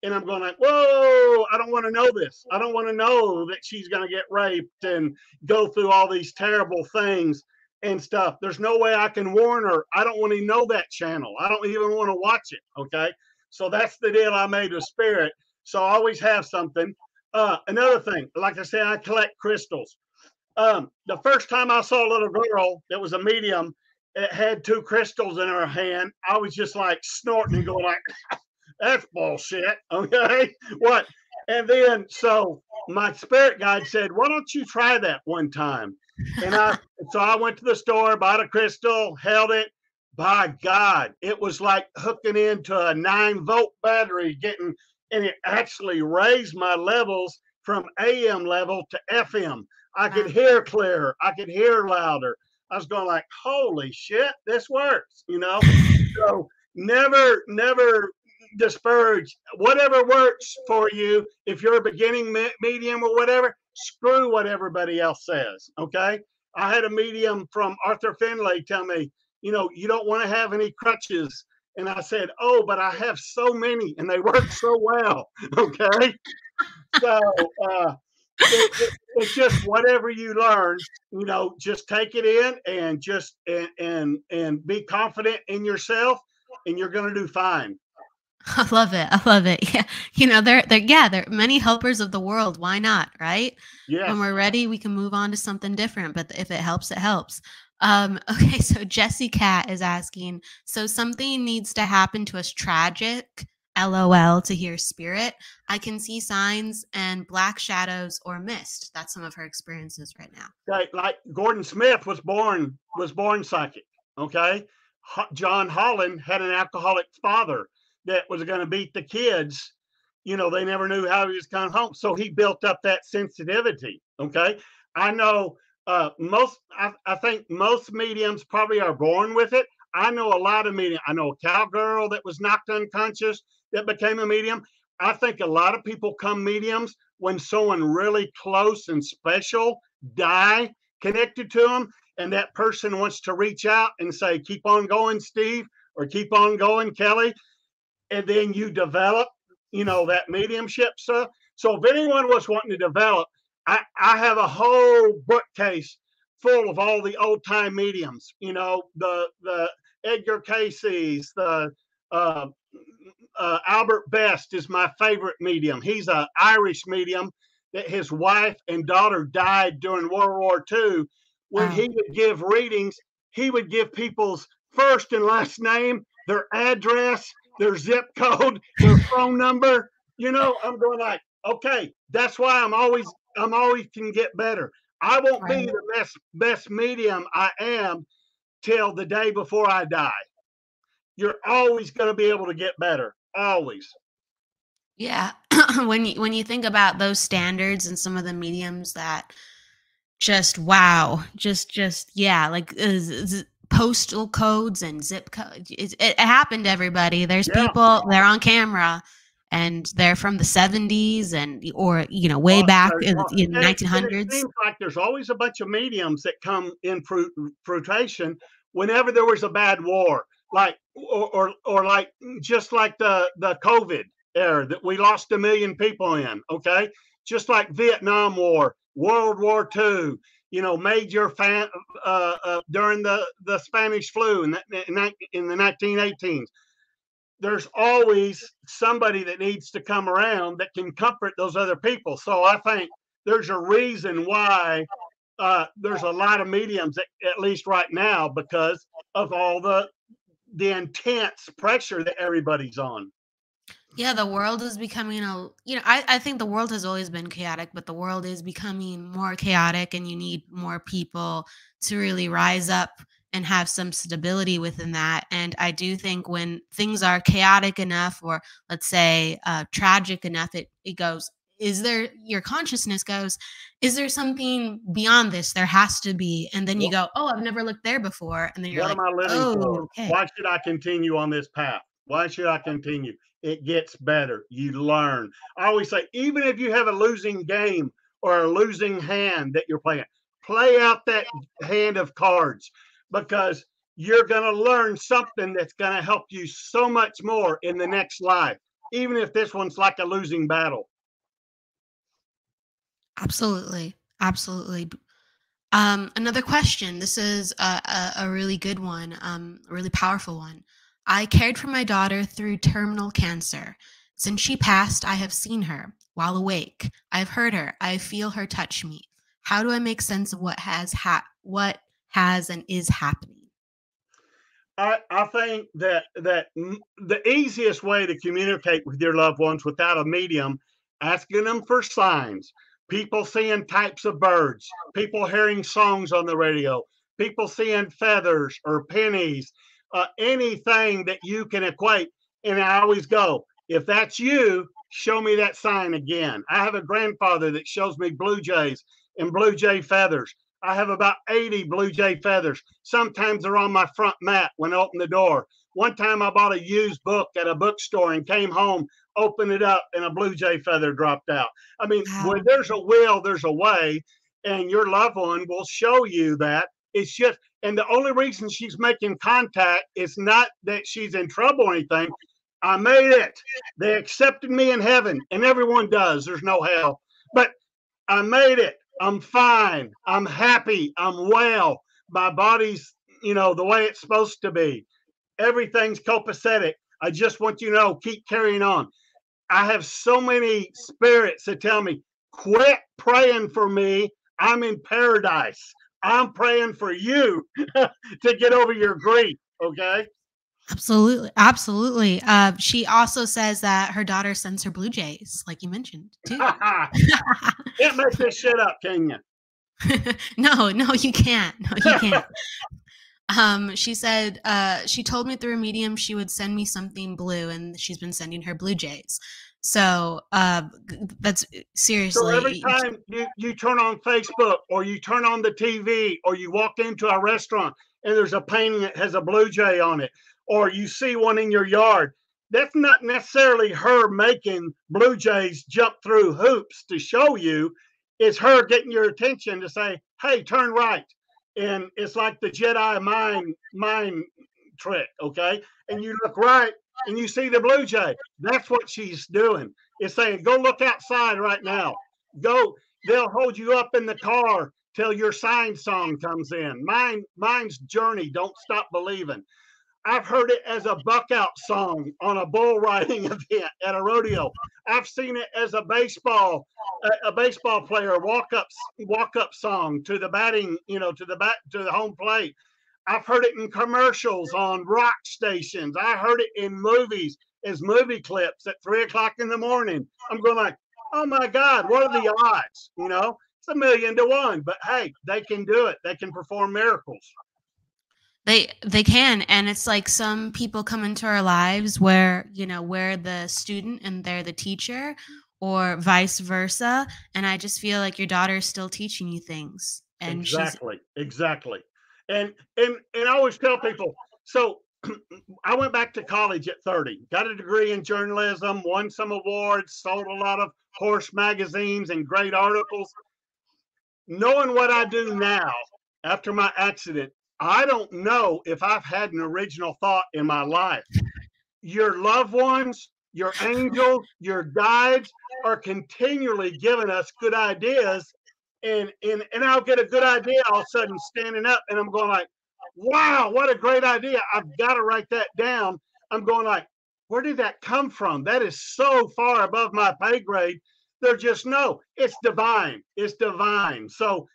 And I'm going like, whoa, I don't want to know this. I don't want to know that she's going to get raped and go through all these terrible things and stuff. There's no way I can warn her. I don't want to know that channel. I don't even want to watch it. Okay. So that's the deal I made with Spirit. So I always have something. Another thing, like I said, I collect crystals. The first time I saw a little girl that was a medium, it had 2 crystals in her hand, I was just like snorting and going like, that's bullshit. Okay. What? And then, so my spirit guide said, why don't you try that one time? And so I went to the store, bought a crystal, held it. By God, it was like hooking into a 9-volt battery, and it actually raised my levels from AM level to FM. I could hear clearer. I could hear louder. I was going like, holy shit, this works, So never disparage whatever works for you. If you're a beginning medium or whatever, screw what everybody else says. Okay. I had a medium from Arthur Finlay tell me, you don't want to have any crutches. And I said, oh, but I have so many and they work so well. Okay. So it's just whatever you learn, just take it in and just and be confident in yourself, and you're going to do fine. I love it. I love it. Yeah. They're many helpers of the world. Why not? Right. Yes. When we're ready, we can move on to something different, but if it helps, it helps. Okay. So Jessie Cat is asking, so something needs to happen to us tragic LOL to hear spirit. I can see signs and black shadows or mist. That's some of her experiences right now. Okay, like Gordon Smith was born psychic. Okay, John Holland had an alcoholic father that was going to beat the kids. You know, they never knew how he was coming home, so he built up that sensitivity. Okay, I know I think most mediums probably are born with it. I know a lot of mediums. I know a cowgirl that was knocked unconscious that became a medium. I think a lot of people come mediums when someone really close and special die connected to them, and that person wants to reach out and say, keep on going, Steve, or keep on going, Kelly. And then you develop, that mediumship stuff. So if anyone was wanting to develop, I have a whole bookcase full of all the old time mediums, the Edgar Casey's, the Albert Best is my favorite medium. He's an Irish medium that his wife and daughter died during World War II. When he would give readings, he would give people's first and last name, their address, their zip code, their phone number. I'm going like, okay, that's why I'm always can get better. I won't be the best medium I am till the day before I die. You're always going to be able to get better. Always. Yeah. when you think about those standards and some of the mediums that just yeah, like postal codes and zip codes, it happened to everybody. There's people, they're on camera and they're from the 70s or way back in the 1900s. It seems like there's always a bunch of mediums that come in fruition whenever there was a bad war, like or like just like the COVID era that we lost 1 million people in. Okay, just like Vietnam War, World War II. Major during the Spanish flu in the 1918s. There's always somebody that needs to come around that can comfort those other people. So I think there's a reason why there's a lot of mediums, at least right now, because of all the intense pressure that everybody's on. Yeah, the world is becoming I think the world has always been chaotic, but the world is becoming more chaotic and you need more people to really rise up and have some stability within that. And I do think when things are chaotic enough, or let's say tragic enough, it goes, your consciousness goes, is there something beyond this? There has to be. And then you go, oh, I've never looked there before. And then you're like, oh, okay. Why should I continue on this path? Why should I continue? It gets better. You learn. I always say, even if you have a losing game or a losing hand that you're playing, play out that hand of cards, because you're going to learn something that's going to help you so much more in the next life, even if this one's like a losing battle. Absolutely. Absolutely. Another question. This is a really good one, a really powerful one. I cared for my daughter through terminal cancer. Since she passed, I have seen her while awake. I've heard her. I feel her touch me. How do I make sense of what has and is happening? I think that the easiest way to communicate with your loved ones without a medium, asking them for signs, people seeing types of birds, people hearing songs on the radio, people seeing feathers or pennies, anything that you can equate. And I always go, if that's you, show me that sign again. I have a grandfather that shows me blue jays and blue jay feathers. I have about 80 blue jay feathers. Sometimes they're on my front mat when I open the door. One time I bought a used book at a bookstore and came home, opened it up, and a blue jay feather dropped out. I mean, when there's a will, there's a way, and your loved one will show you that. It's just, and the only reason she's making contact is not that she's in trouble or anything. I made it. They accepted me in heaven, and everyone does. There's no hell. But I made it. I'm fine. I'm happy. I'm well. My body's, the way it's supposed to be. Everything's copacetic. I just want you to know, keep carrying on. I have so many spirits that tell me, quit praying for me. I'm in paradise. I'm praying for you to get over your grief. Okay. Absolutely. Absolutely. She also says that her daughter sends her Blue Jays, like you mentioned, too. Can't make this shit up, can you? No, you can't. No, you can't. She said she told me through a medium she would send me something blue, and she's been sending her Blue Jays. So that's So every seriously. time you turn on Facebook or you turn on the TV or you walk into a restaurant and there's a painting that has a Blue Jay on it, or you see one in your yard, that's not necessarily her making Blue Jays jump through hoops to show you. It's her getting your attention to say, hey, turn right. And it's like the Jedi mind trick, okay? And you look right and you see the Blue Jay. That's what she's doing. It's saying, go look outside right now. Go. They'll hold you up in the car till your sign song comes in. Mine's Journey, Don't Stop Believing. I've heard it as a buck out song on a bull riding event at a rodeo. I've seen it as a baseball player walk up song to the batting, to the home plate. I've heard it in commercials on rock stations. I heard it in movies as movie clips at 3 o'clock in the morning. I'm going like, oh my God, what are the odds? It's 1,000,000 to 1, but hey, they can do it. They can perform miracles. They can, and it's like some people come into our lives where we're the student and they're the teacher, or vice versa. And I just feel like your daughter is still teaching you things, and she's Exactly. And I always tell people, so I went back to college at 30, got a degree in journalism, won some awards, sold a lot of horse magazines and great articles. Knowing what I do now after my accident, I don't know if I've had an original thought in my life. Your loved ones, your angels, your guides are continually giving us good ideas. And I'll get a good idea all of a sudden standing up and I'm going like, wow, what a great idea. I've got to write that down. I'm going like, where did that come from? That is so far above my pay grade. They're just, no, it's divine. It's divine. So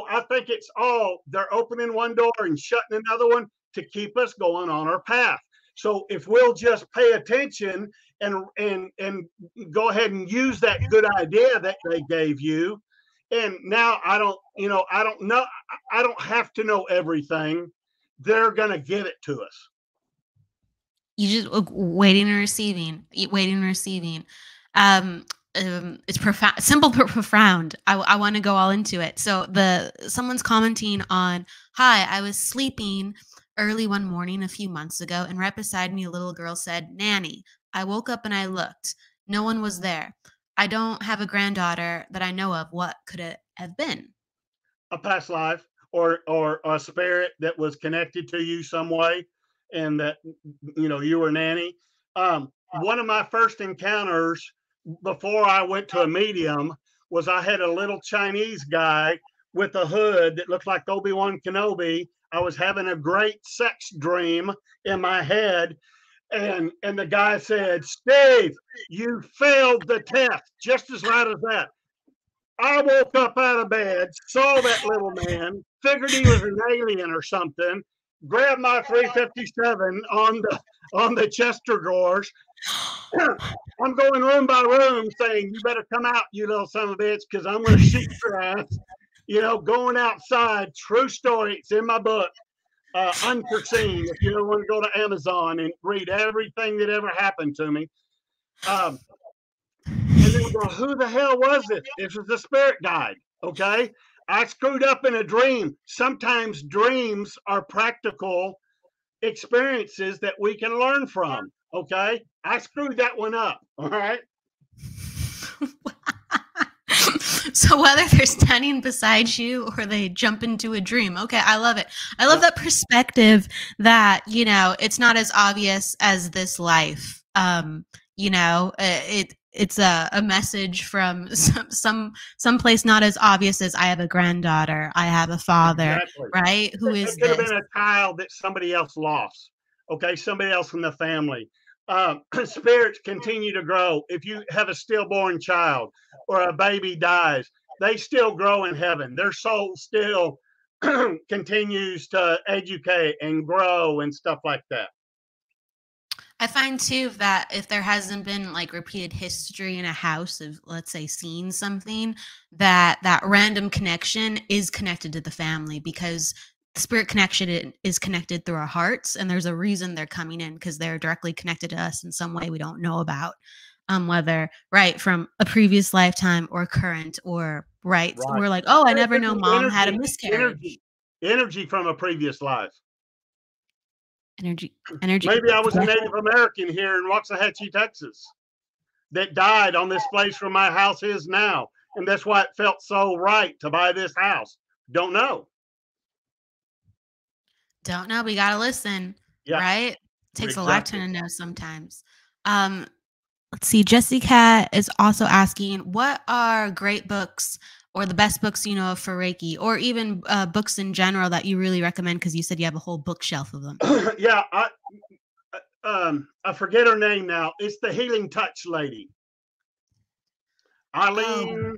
I think it's all, they're opening one door and shutting another one to keep us going on our path. So if we'll just pay attention and go ahead and use that good idea that they gave you. And now I don't know. I don't have to know everything. They're going to give it to us. You just waiting and receiving. Um, it's profound, simple but profound. I want to go all into it. So someone's commenting on, hi, I was sleeping early one morning a few months ago, and right beside me, a little girl said, Nanny. I woke up and I looked. No one was there. I don't have a granddaughter that I know of. What could it have been? A past life or a spirit that was connected to you some way, and that you were Nanny. One of my first encounters before I went to a medium was I had a little Chinese guy with a hood that looked like Obi-Wan Kenobi. I was having a great sex dream in my head. And the guy said, Steve, you failed the test, just as right as that. I woke up out of bed, saw that little man, figured he was an alien or something, grabbed my 357 on the Chester drawers. I'm going room by room saying, you better come out, you little son of a bitch, because I'm going to shoot your ass. Going outside, true story. It's in my book, Unforeseen. If you want to go to Amazon and read everything that ever happened to me. And then we go, who the hell was this? This was the spirit guide. Okay. I screwed up in a dream. Sometimes dreams are practical experiences that we can learn from. Okay. I screwed that one up. All right. So whether they're standing beside you or they jump into a dream. Okay, I love it. I love that perspective that, it's not as obvious as this life. It's a message from some place not as obvious as I have a granddaughter, I have a father, exactly. Right? Who is it could have been a child that somebody else lost. Okay, somebody else in the family. Spirits continue to grow. If you have a stillborn child or a baby dies, they still grow in heaven. Their soul still continues to educate and grow and stuff like that. I find too that if there hasn't been like repeated history in a house of, let's say, seeing something, that random connection is connected to the family, because spirit connection is connected through our hearts, and there's a reason they're coming in, because they're directly connected to us in some way we don't know about, whether right from a previous lifetime or current, or right, Right. we're like, oh, I It never could know be mom had a energy, miscarriage. energy from a previous life. Energy. Maybe I was a Yeah. Native American here in Waxahachie, Texas, that died on this place where my house is now. And that's why it felt so right to buy this house. Don't know. Don't know. We gotta listen, Yeah, right? Takes a exactly. lifetime to know sometimes. Um, let's see. Jessica is also asking, what are great books or the best books you know of for Reiki, or even books in general that you really recommend? Because you said you have a whole bookshelf of them. Yeah, I forget her name now. It's the Healing Touch lady, Oh, Eileen.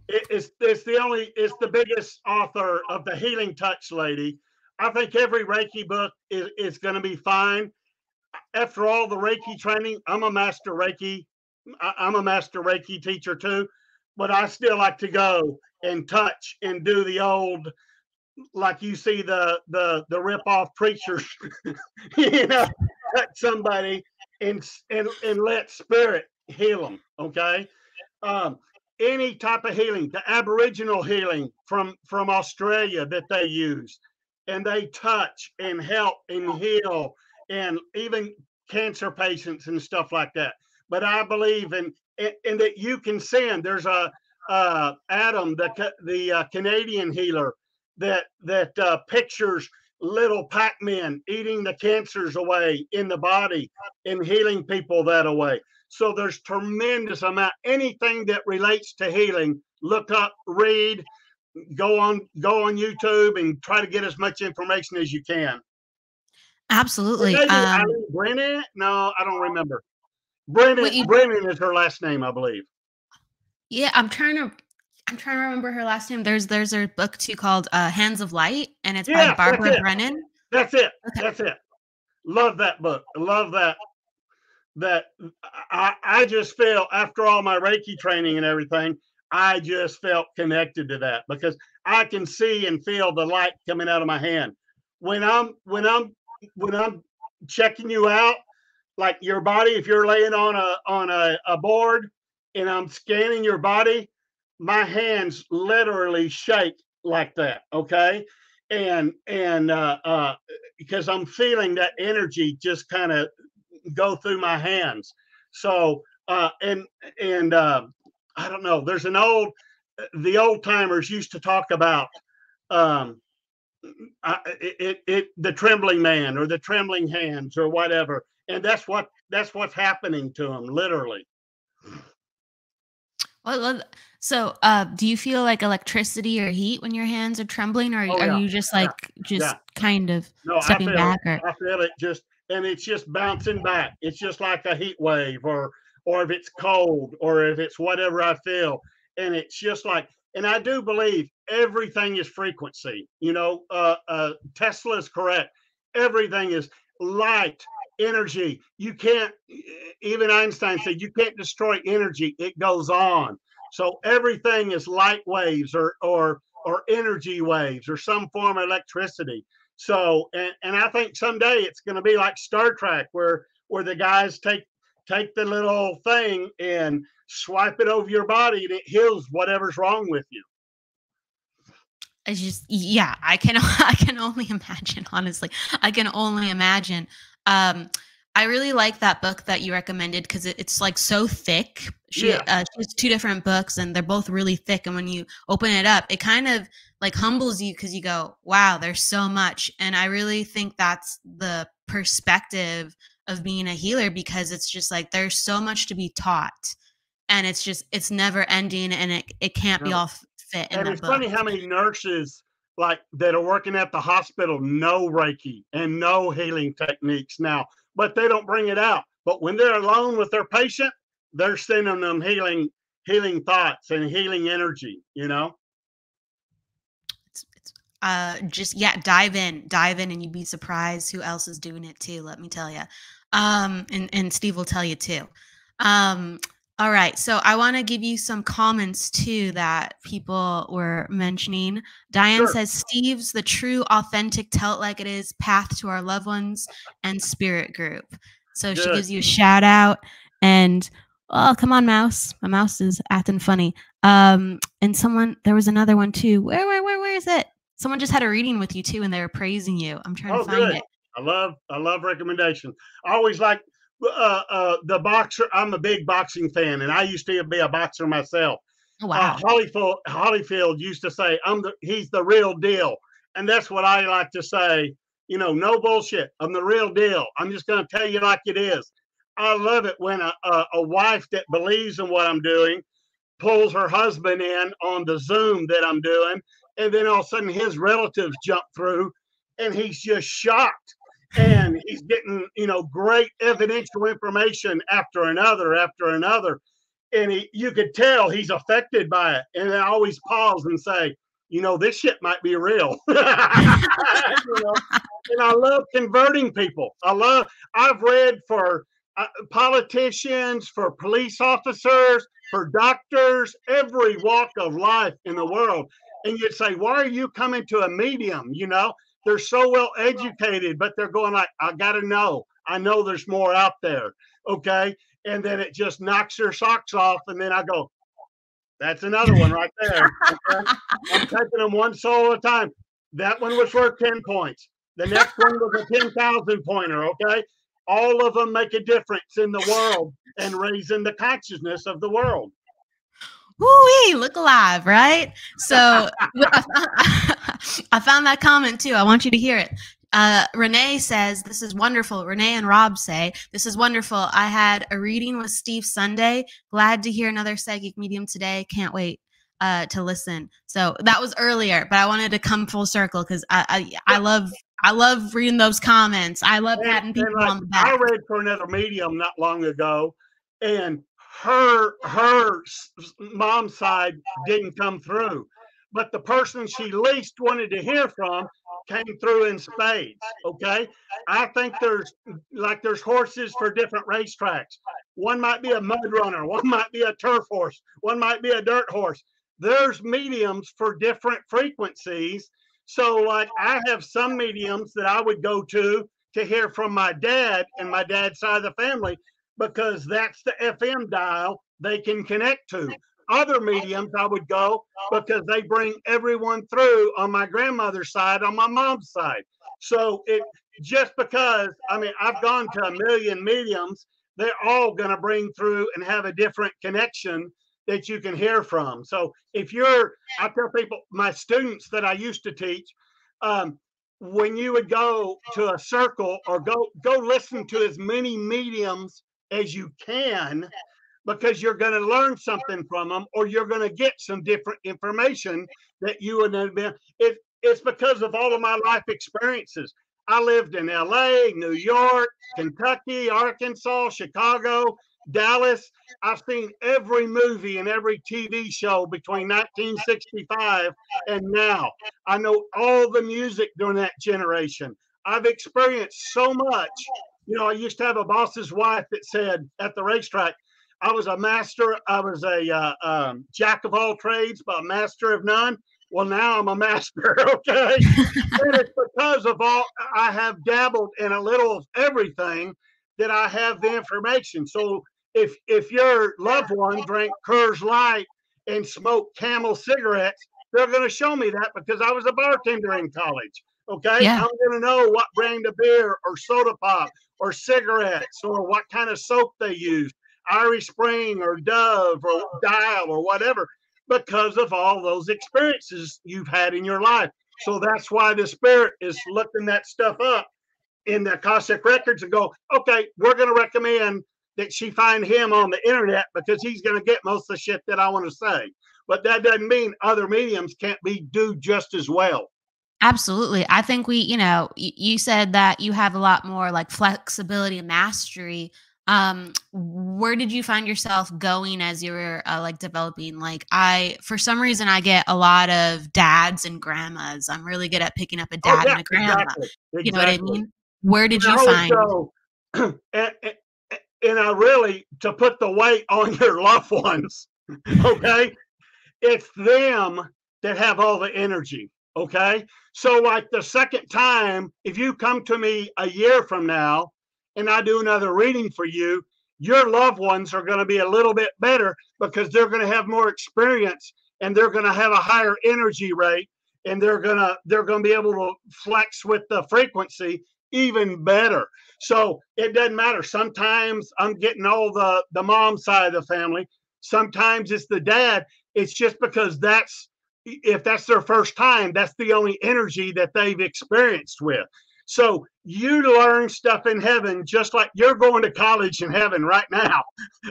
It's the biggest author of the Healing Touch lady. I think every Reiki book is going to be fine. After all the Reiki training, I'm a master Reiki. I'm a master Reiki teacher too, but I still like to go and touch and do the old, like you see the rip off preachers, you know, touch somebody and let spirit heal them. Okay, um, any type of healing, the Aboriginal healing from Australia that they use, and they touch and help and heal, and even cancer patients and stuff like that. But I believe in that you can send. There's a Adam, the Canadian healer, that pictures little Pac-Men eating the cancers away in the body and healing people that away. So there's tremendous amount. Anything that relates to healing, look up, read, go on YouTube and try to get as much information as you can. absolutely. Maybe Eileen Brennan? No, I don't remember. Brennan What you? Brennan is her last name, I believe. Yeah, I'm trying to remember her last name. There's a book too called Hands of Light, and it's by Yes, that's Barbara it. Brennan. That's it. Okay. That's it. Love that book. Love that I just feel after all my Reiki training and everything, I just felt connected to that because I can see and feel the light coming out of my hand. When I'm checking you out, like your body, if you're laying on a board and I'm scanning your body, my hands literally shake like that. Okay. And because I'm feeling that energy just kind of go through my hands. So and I don't know. There's the old timers used to talk about um, the trembling man or the trembling hands or whatever, and that's what's happening to them literally. So, do you feel like electricity or heat when your hands are trembling, or Oh are yeah, you just yeah, like yeah. just kind of No, I stepping feel it. back? Or I feel it just, and it's just bouncing back. It's just like a heat wave, or if it's cold, or if it's whatever I feel, and it's just like. And I do believe everything is frequency. Tesla is correct. Everything is light, energy. You can't. Even Einstein said you can't destroy energy. It goes on. So everything is light waves or energy waves or some form of electricity. So, and I think someday it's going to be like Star Trek, where the guys take the little thing and swipe it over your body and it heals whatever's wrong with you. it's just, yeah, I can I can only imagine. Honestly, I can only imagine. Um, I really like that book that you recommended because it's like so thick. Yeah, She has two different books and they're both really thick. And when you open it up, it kind of like humbles you because you go, "Wow, there's so much." And I really think that's the perspective of being a healer, because it's just like there's so much to be taught, and it's never ending, and it can't be never. all fit in And that it's book. funny how many nurses like that are working at the hospital know Reiki and know healing techniques now, but they don't bring it out. But when they're alone with their patient, they're sending them healing thoughts and healing energy. It's just dive in, and you'd be surprised who else is doing it too. Let me tell you. And Steve will tell you too. All right, so I want to give you some comments too that people were mentioning. Diane says Steve's the true, authentic, tell it like it is path to our loved ones and spirit group. So she gives you a shout out. And oh, come on, mouse. My mouse is acting funny. And there was another one too. Where is it? Someone just had a reading with you too, and they were praising you. I'm trying to find it. I love recommendations. I always like the boxer. I'm a big boxing fan, and I used to be a boxer myself. Oh, wow. Holyfield used to say, he's the real deal. And that's what I like to say, no bullshit. I'm the real deal. I'm just going to tell you like it is. I love it when a wife that believes in what I'm doing pulls her husband in on the Zoom that I'm doing. And then all of a sudden his relatives jump through and he's just shocked. And he's getting, great evidential information after another. And you could tell he's affected by it. And I always pause and say, this shit might be real. And I love converting people. I've read for politicians, for police officers, for doctors, every walk of life in the world. And you'd say, why are you coming to a medium? They're so well educated, but they're going like, I got to know. I know there's more out there. Okay. And then it just knocks their socks off. And then I go, that's another one right there. Okay? I'm taking them one soul at a time. That one was worth 10 points. The next one was a 10,000 pointer. Okay. All of them make a difference in the world and raising the consciousness of the world. Woo-wee, look alive, right? So I found that comment too. I want you to hear it. Renee says, this is wonderful. Renee and Rob say, this is wonderful. I had a reading with Steve Sunday. Glad to hear another psychic medium today. Can't wait to listen. So that was earlier, but I wanted to come full circle because I love reading those comments. I love patting people on the back. I read for another medium not long ago, and her mom's side didn't come through, but the person she least wanted to hear from came through in spades. Okay. I think there's horses for different racetracks. One might be a mud runner. One might be a turf horse. One might be a dirt horse. There's mediums for different frequencies. So like I have some mediums that I would go to hear from my dad and my dad's side of the family, because that's the FM dial they can connect to. Other mediums I would go because they bring everyone through on my grandmother's side, on my mom's side. So it just because, I've gone to a million mediums, they're all going to bring through and have a different connection that you can hear from. So I tell people, my students that I used to teach, when you would go to a circle or go listen to as many mediums as you can, because you're going to learn something from them, or you're going to get some different information that you would have been. It's because of all of my life experiences. I lived in LA, New York, Kentucky, Arkansas, Chicago, Dallas. I've seen every movie and every TV show between 1965 and now. I know all the music during that generation. I've experienced so much. I used to have a boss's wife that said at the racetrack, I was a master. I was a jack of all trades, but a master of none. Well, now I'm a master. Okay. And it's because of I have dabbled in a little of everything that I have the information. So if your loved one drank Coors Light and smoked Camel cigarettes, they're going to show me that because I was a bartender in college. Okay. Yeah. I'm going to know what brand of beer or soda pop or cigarettes or what kind of soap they use. Irish Spring or Dove or Dial or whatever, because of all those experiences you've had in your life. So that's why the spirit is looking that stuff up in the Akashic records and go, okay, we're going to recommend that she find him on the internet because he's going to get most of the shit that I want to say. But that doesn't mean other mediums can't do just as well. Absolutely. I think you said that you have a lot more like flexibility and mastery Where did you find yourself going as you were like developing? Like for some reason, I get a lot of dads and grandmas. I'm really good at picking up a dad and a grandma. Exactly. You know what I mean? Where did you I always find? go, and I really, to put the weight on your loved ones, okay? It's them that have all the energy, okay? So like the second time, if you come to me a year from now and I do another reading for you, your loved ones are going to be a little bit better because they're going to have more experience and they're going to have a higher energy rate, and they're going to be able to flex with the frequency even better. So it doesn't matter. Sometimes I'm getting all the mom side of the family. Sometimes it's the dad. It's just because if that's their first time, that's the only energy that they've experienced with. So you learn stuff in heaven, just like you're going to college in heaven right now.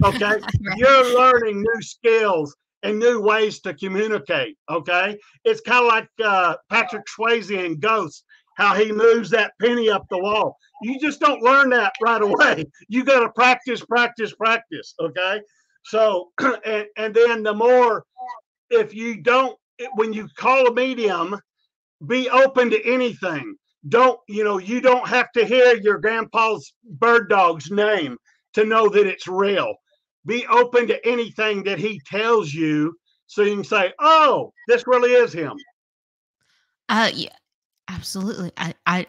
Okay. Right. You're learning new skills and new ways to communicate. Okay. It's kind of like Patrick Swayze in Ghost, how he moves that penny up the wall. You just don't learn that right away. You got to practice. Okay. So, and then the more, if you don't, when you call a medium, be open to anything. You don't have to hear your grandpa's bird dog's name to know that it's real. Be open to anything that he tells you, so you can say, oh, this really is him. Yeah, absolutely. I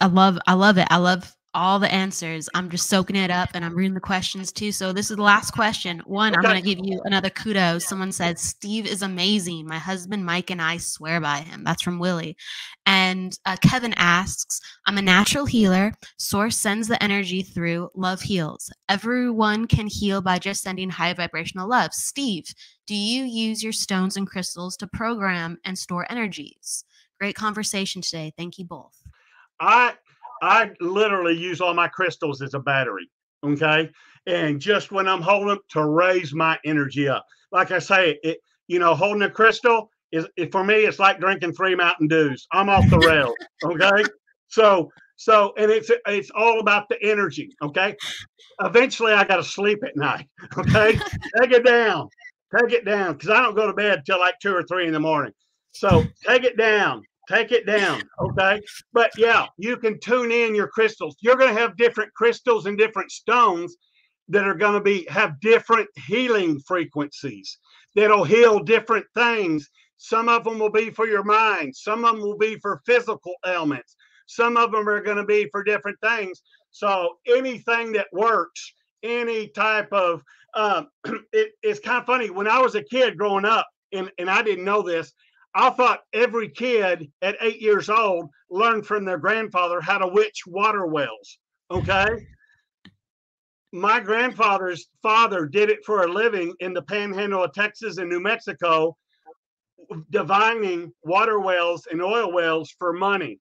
love it. I love all the answers. I'm just soaking it up, and I'm reading the questions too. So this is the last question. One, I'm going to give you another kudos. Someone said, Steve is amazing. My husband, Mike, and I swear by him. That's from Willie. And Kevin asks, I'm a natural healer. Source sends the energy through. Love heals. Everyone can heal by just sending high vibrational love. Steve, do you use your stones and crystals to program and store energies? Great conversation today. Thank you both. I literally use all my crystals as a battery, okay? And just when I'm holding them, to raise my energy up. Like I say, holding a crystal for me, it's like drinking 3 Mountain Dews. I'm off the rails, okay? So, and it's all about the energy, okay? Eventually, I got to sleep at night, okay? Take it down, because I don't go to bed till like 2 or 3 in the morning. So take it down, okay? But yeah, you can tune in your crystals. You're going to have different crystals and different stones that are going to have different healing frequencies that'll heal different things. Some of them will be for your mind. Some of them will be for physical ailments. Some of them are going to be for different things. So anything that works, any type of, it's kind of funny. When I was a kid growing up, and I didn't know this, I thought every kid at 8 years old learned from their grandfather how to witch water wells. Okay. My grandfather's father did it for a living in the panhandle of Texas and New Mexico, divining water wells and oil wells for money.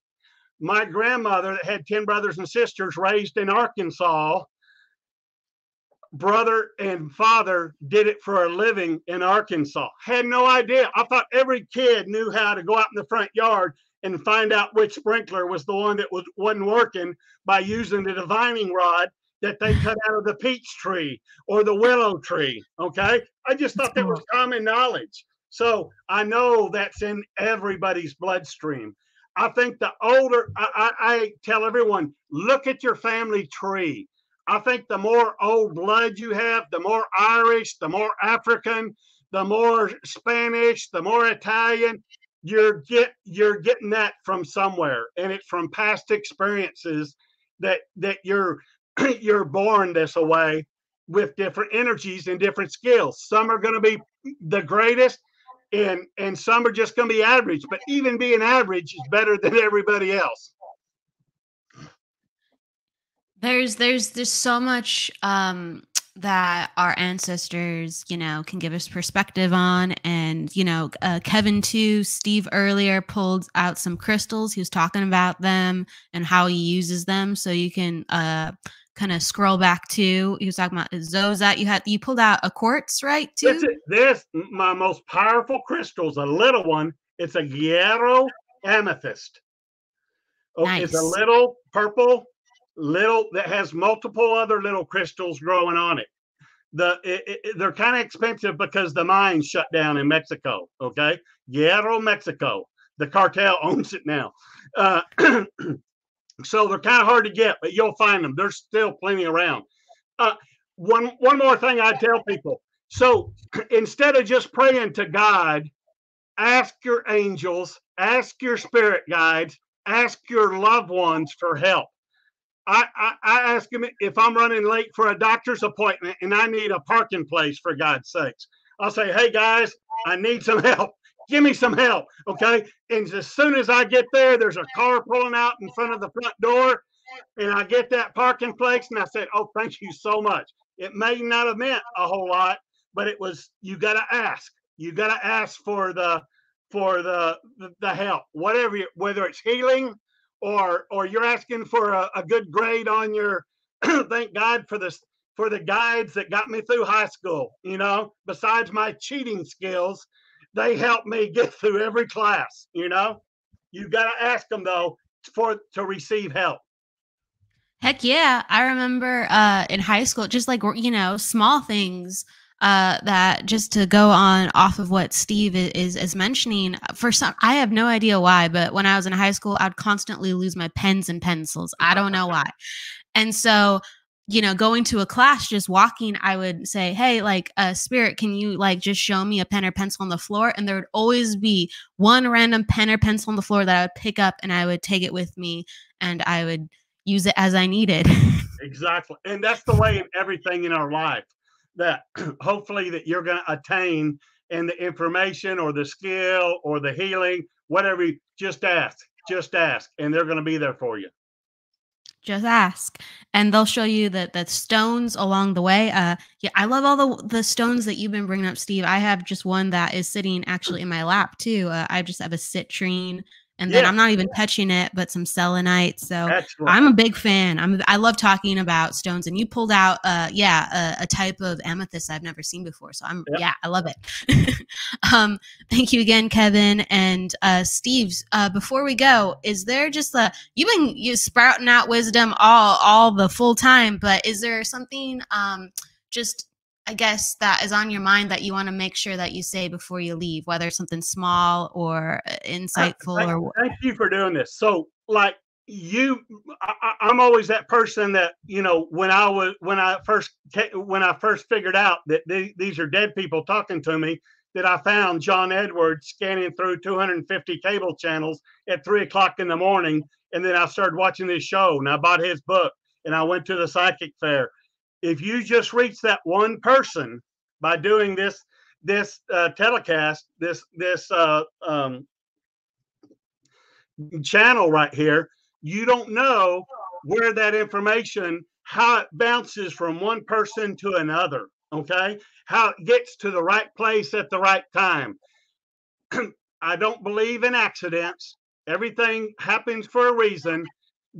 My grandmother, that had 10 brothers and sisters, raised in Arkansas, brother and father did it for a living in Arkansas. Had no idea. I thought every kid knew how to go out in the front yard and find out which sprinkler was the one that wasn't working by using the divining rod that they cut out of the peach tree or the willow tree. Okay. I just thought that was common knowledge. So I know that's in everybody's bloodstream. I think the older, I tell everyone, look at your family tree. I think the more old blood you have, the more Irish, the more African, the more Spanish, the more Italian, you're getting that from somewhere, and it's from past experiences that you're born this way with different energies and different skills. Some are going to be the greatest, and some are just going to be average. But even being average is better than everybody else. There's so much that our ancestors, can give us perspective on. And, Kevin too, Steve earlier pulled out some crystals. He was talking about them and how he uses them. So you can kind of scroll back to, he was talking about those that you pulled out a quartz, right? Too? This my most powerful crystal is a little one. It's a Guerrero amethyst. Oh, nice. It's a little purple that has multiple other little crystals growing on it. They're kind of expensive because the mine shut down in Mexico. Okay, Hierro, Mexico. The cartel owns it now. So they're kind of hard to get, but you'll find them. There's still plenty around. One more thing I tell people. So instead of just praying to God, ask your angels, ask your spirit guides, ask your loved ones for help. I ask them if I'm running late for a doctor's appointment and I need a parking place, for God's sakes. I'll say, hey guys, I need some help. Give me some help, okay? And as soon as I get there, there's a car pulling out in front of the front door, and I get that parking place, and I said, oh, thank you so much. It may not have meant a whole lot, but it was, you got to ask. You got to ask for the help, whether it's healing or you're asking for a good grade on your, thank God for the guides that got me through high school, besides my cheating skills. They helped me get through every class, You got to ask them, though, to receive help. Heck yeah. I remember in high school, just like, small things that just to go on off of what Steve is mentioning. For some, I have no idea why, but when I was in high school, I'd constantly lose my pens and pencils. I don't know why. And so going to a class, just walking, I would say, hey, like, Spirit, can you like just show me a pen or pencil on the floor? And there would always be one random pen or pencil on the floor that I would pick up, and I would take it with me and I would use it as I needed. Exactly. And that's the way in everything in our life that hopefully that you're going to attain, and the information or the skill or the healing, whatever, just ask, and they're going to be there for you. Just ask, and they'll show you the stones along the way. Yeah, I love all the stones that you've been bringing up, Steve. I have just one that is sitting actually in my lap too. I just have a citrine, and then I'm not even touching it, but some selenite. So excellent. I'm a big fan. I love talking about stones, and you pulled out, a type of amethyst I've never seen before. So I love it. Thank you again, Kevin and Steve. Before we go, is there just you sprouting out wisdom all the full time, but is there something just, I guess, that is on your mind that you want to make sure that you say before you leave, whether it's something small or insightful? Thank you for doing this. So, like I'm always that person that when I first figured out that these are dead people talking to me, that I found John Edwards scanning through 250 cable channels at 3:00 in the morning, and then I started watching this show, and I bought his book, and I went to the psychic fair. If you just reach that one person by doing this telecast, this channel right here, you don't know where that information, how it bounces from one person to another, okay? How it gets to the right place at the right time. I don't believe in accidents. Everything happens for a reason.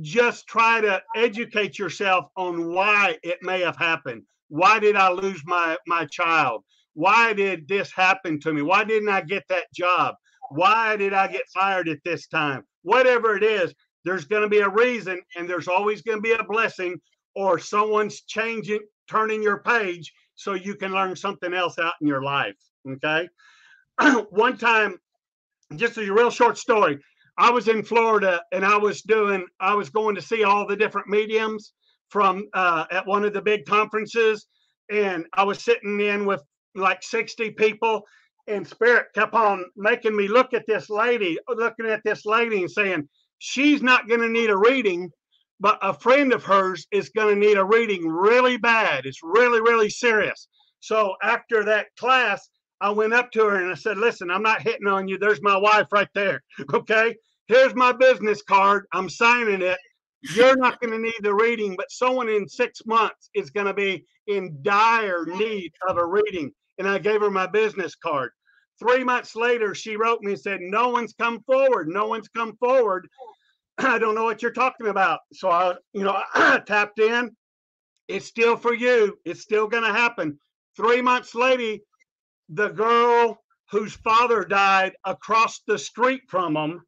Just try to educate yourself on why it may have happened. Why did I lose my child? Why did this happen to me? Why didn't I get that job? Why did I get fired at this time? Whatever it is, there's going to be a reason, and there's always going to be a blessing, or someone's turning your page so you can learn something else out in your life. Okay. One time, just a real short story. I was in Florida, and I was going to see all the different mediums from at one of the big conferences, and I was sitting in with like 60 people, and Spirit kept on making me looking at this lady and saying, she's not going to need a reading, but a friend of hers is going to need a reading really bad. It's really, really serious. So after that class, I went up to her and I said, listen, I'm not hitting on you. There's my wife right there. Okay. Here's my business card. I'm signing it. You're not going to need the reading, but someone in 6 months is going to be in dire need of a reading. And I gave her my business card. 3 months later, she wrote me and said, no one's come forward. No one's come forward. I don't know what you're talking about. So I tapped in. It's still for you. It's still going to happen. 3 months later, the girl whose father died across the street from them,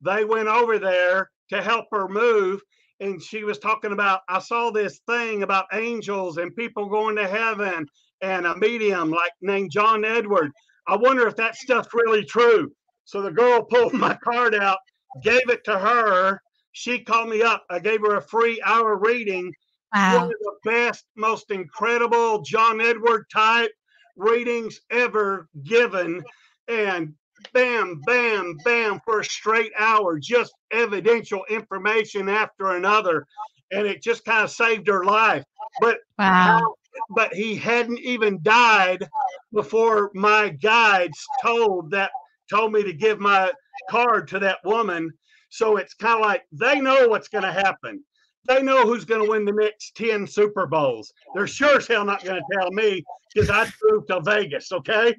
they went over there to help her move, and she was talking about, I saw this thing about angels and people going to heaven and a medium like named John Edward. I wonder if that stuff's really true. So the girl pulled my card out, gave it to her. She called me up. I gave her a free hour reading. One Wow. of the best, most incredible John Edward type readings ever given. And bam, bam, bam, for a straight hour, just evidential information after another. And it just kind of saved her life. But Wow. but he hadn't even died before my guides told me to give my card to that woman. So it's kind of like they know what's going to happen. They know who's going to win the next 10 Super Bowls. They're sure as hell not going to tell me because I drove to Vegas, okay?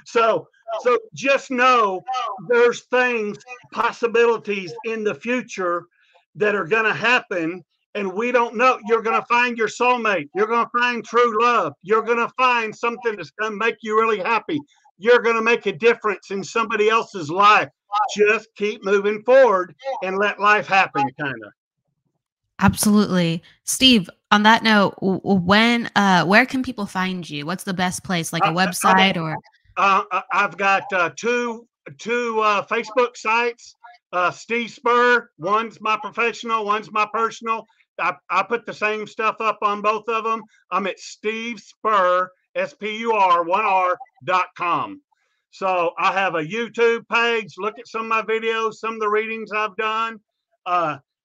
So just know there's things, possibilities in the future that are going to happen, and we don't know. You're going to find your soulmate. You're going to find true love. You're going to find something that's going to make you really happy. You're going to make a difference in somebody else's life. Just keep moving forward and let life happen, kind of. Absolutely. Steve, on that note, where can people find you? What's the best place, like a website or? I've got two Facebook sites. Steve Spur, one's my professional, one's my personal. I put the same stuff up on both of them. I'm at Steve Spur, SPUR1R.com. So I have a YouTube page. Look at some of my videos, some of the readings I've done.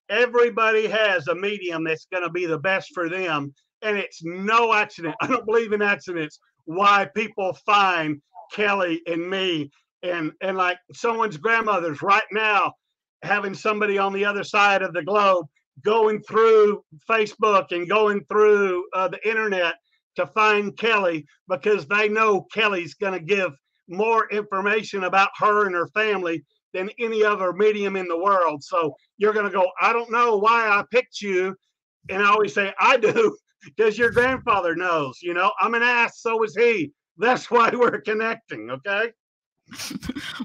Everybody has a medium that's going to be the best for them. And it's no accident. I don't believe in accidents. Why people find Kelly and me and like someone's grandmother's right now, having somebody on the other side of the globe going through Facebook and going through the internet to find Kelly because they know Kelly's going to give more information about her and her family than any other medium in the world. So you're going to go, I don't know why I picked you. And I always say, I do, because your grandfather knows, you know, I'm an ass, so is he. That's why we're connecting, okay?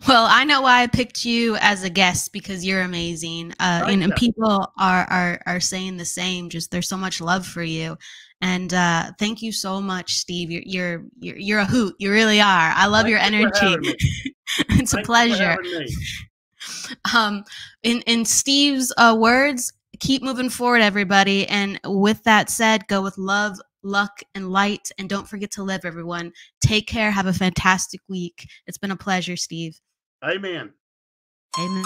Well, I know why I picked you as a guest, because you're amazing. And people are saying the same. Just there's so much love for you, and thank you so much, Steve. You're a hoot. You really are. I love your energy. It's a pleasure. In Steve's words, keep moving forward, everybody. And with that said, go with love, luck, and light. And don't forget to live, everyone. Take care. Have a fantastic week. It's been a pleasure, Steve. Amen. Amen.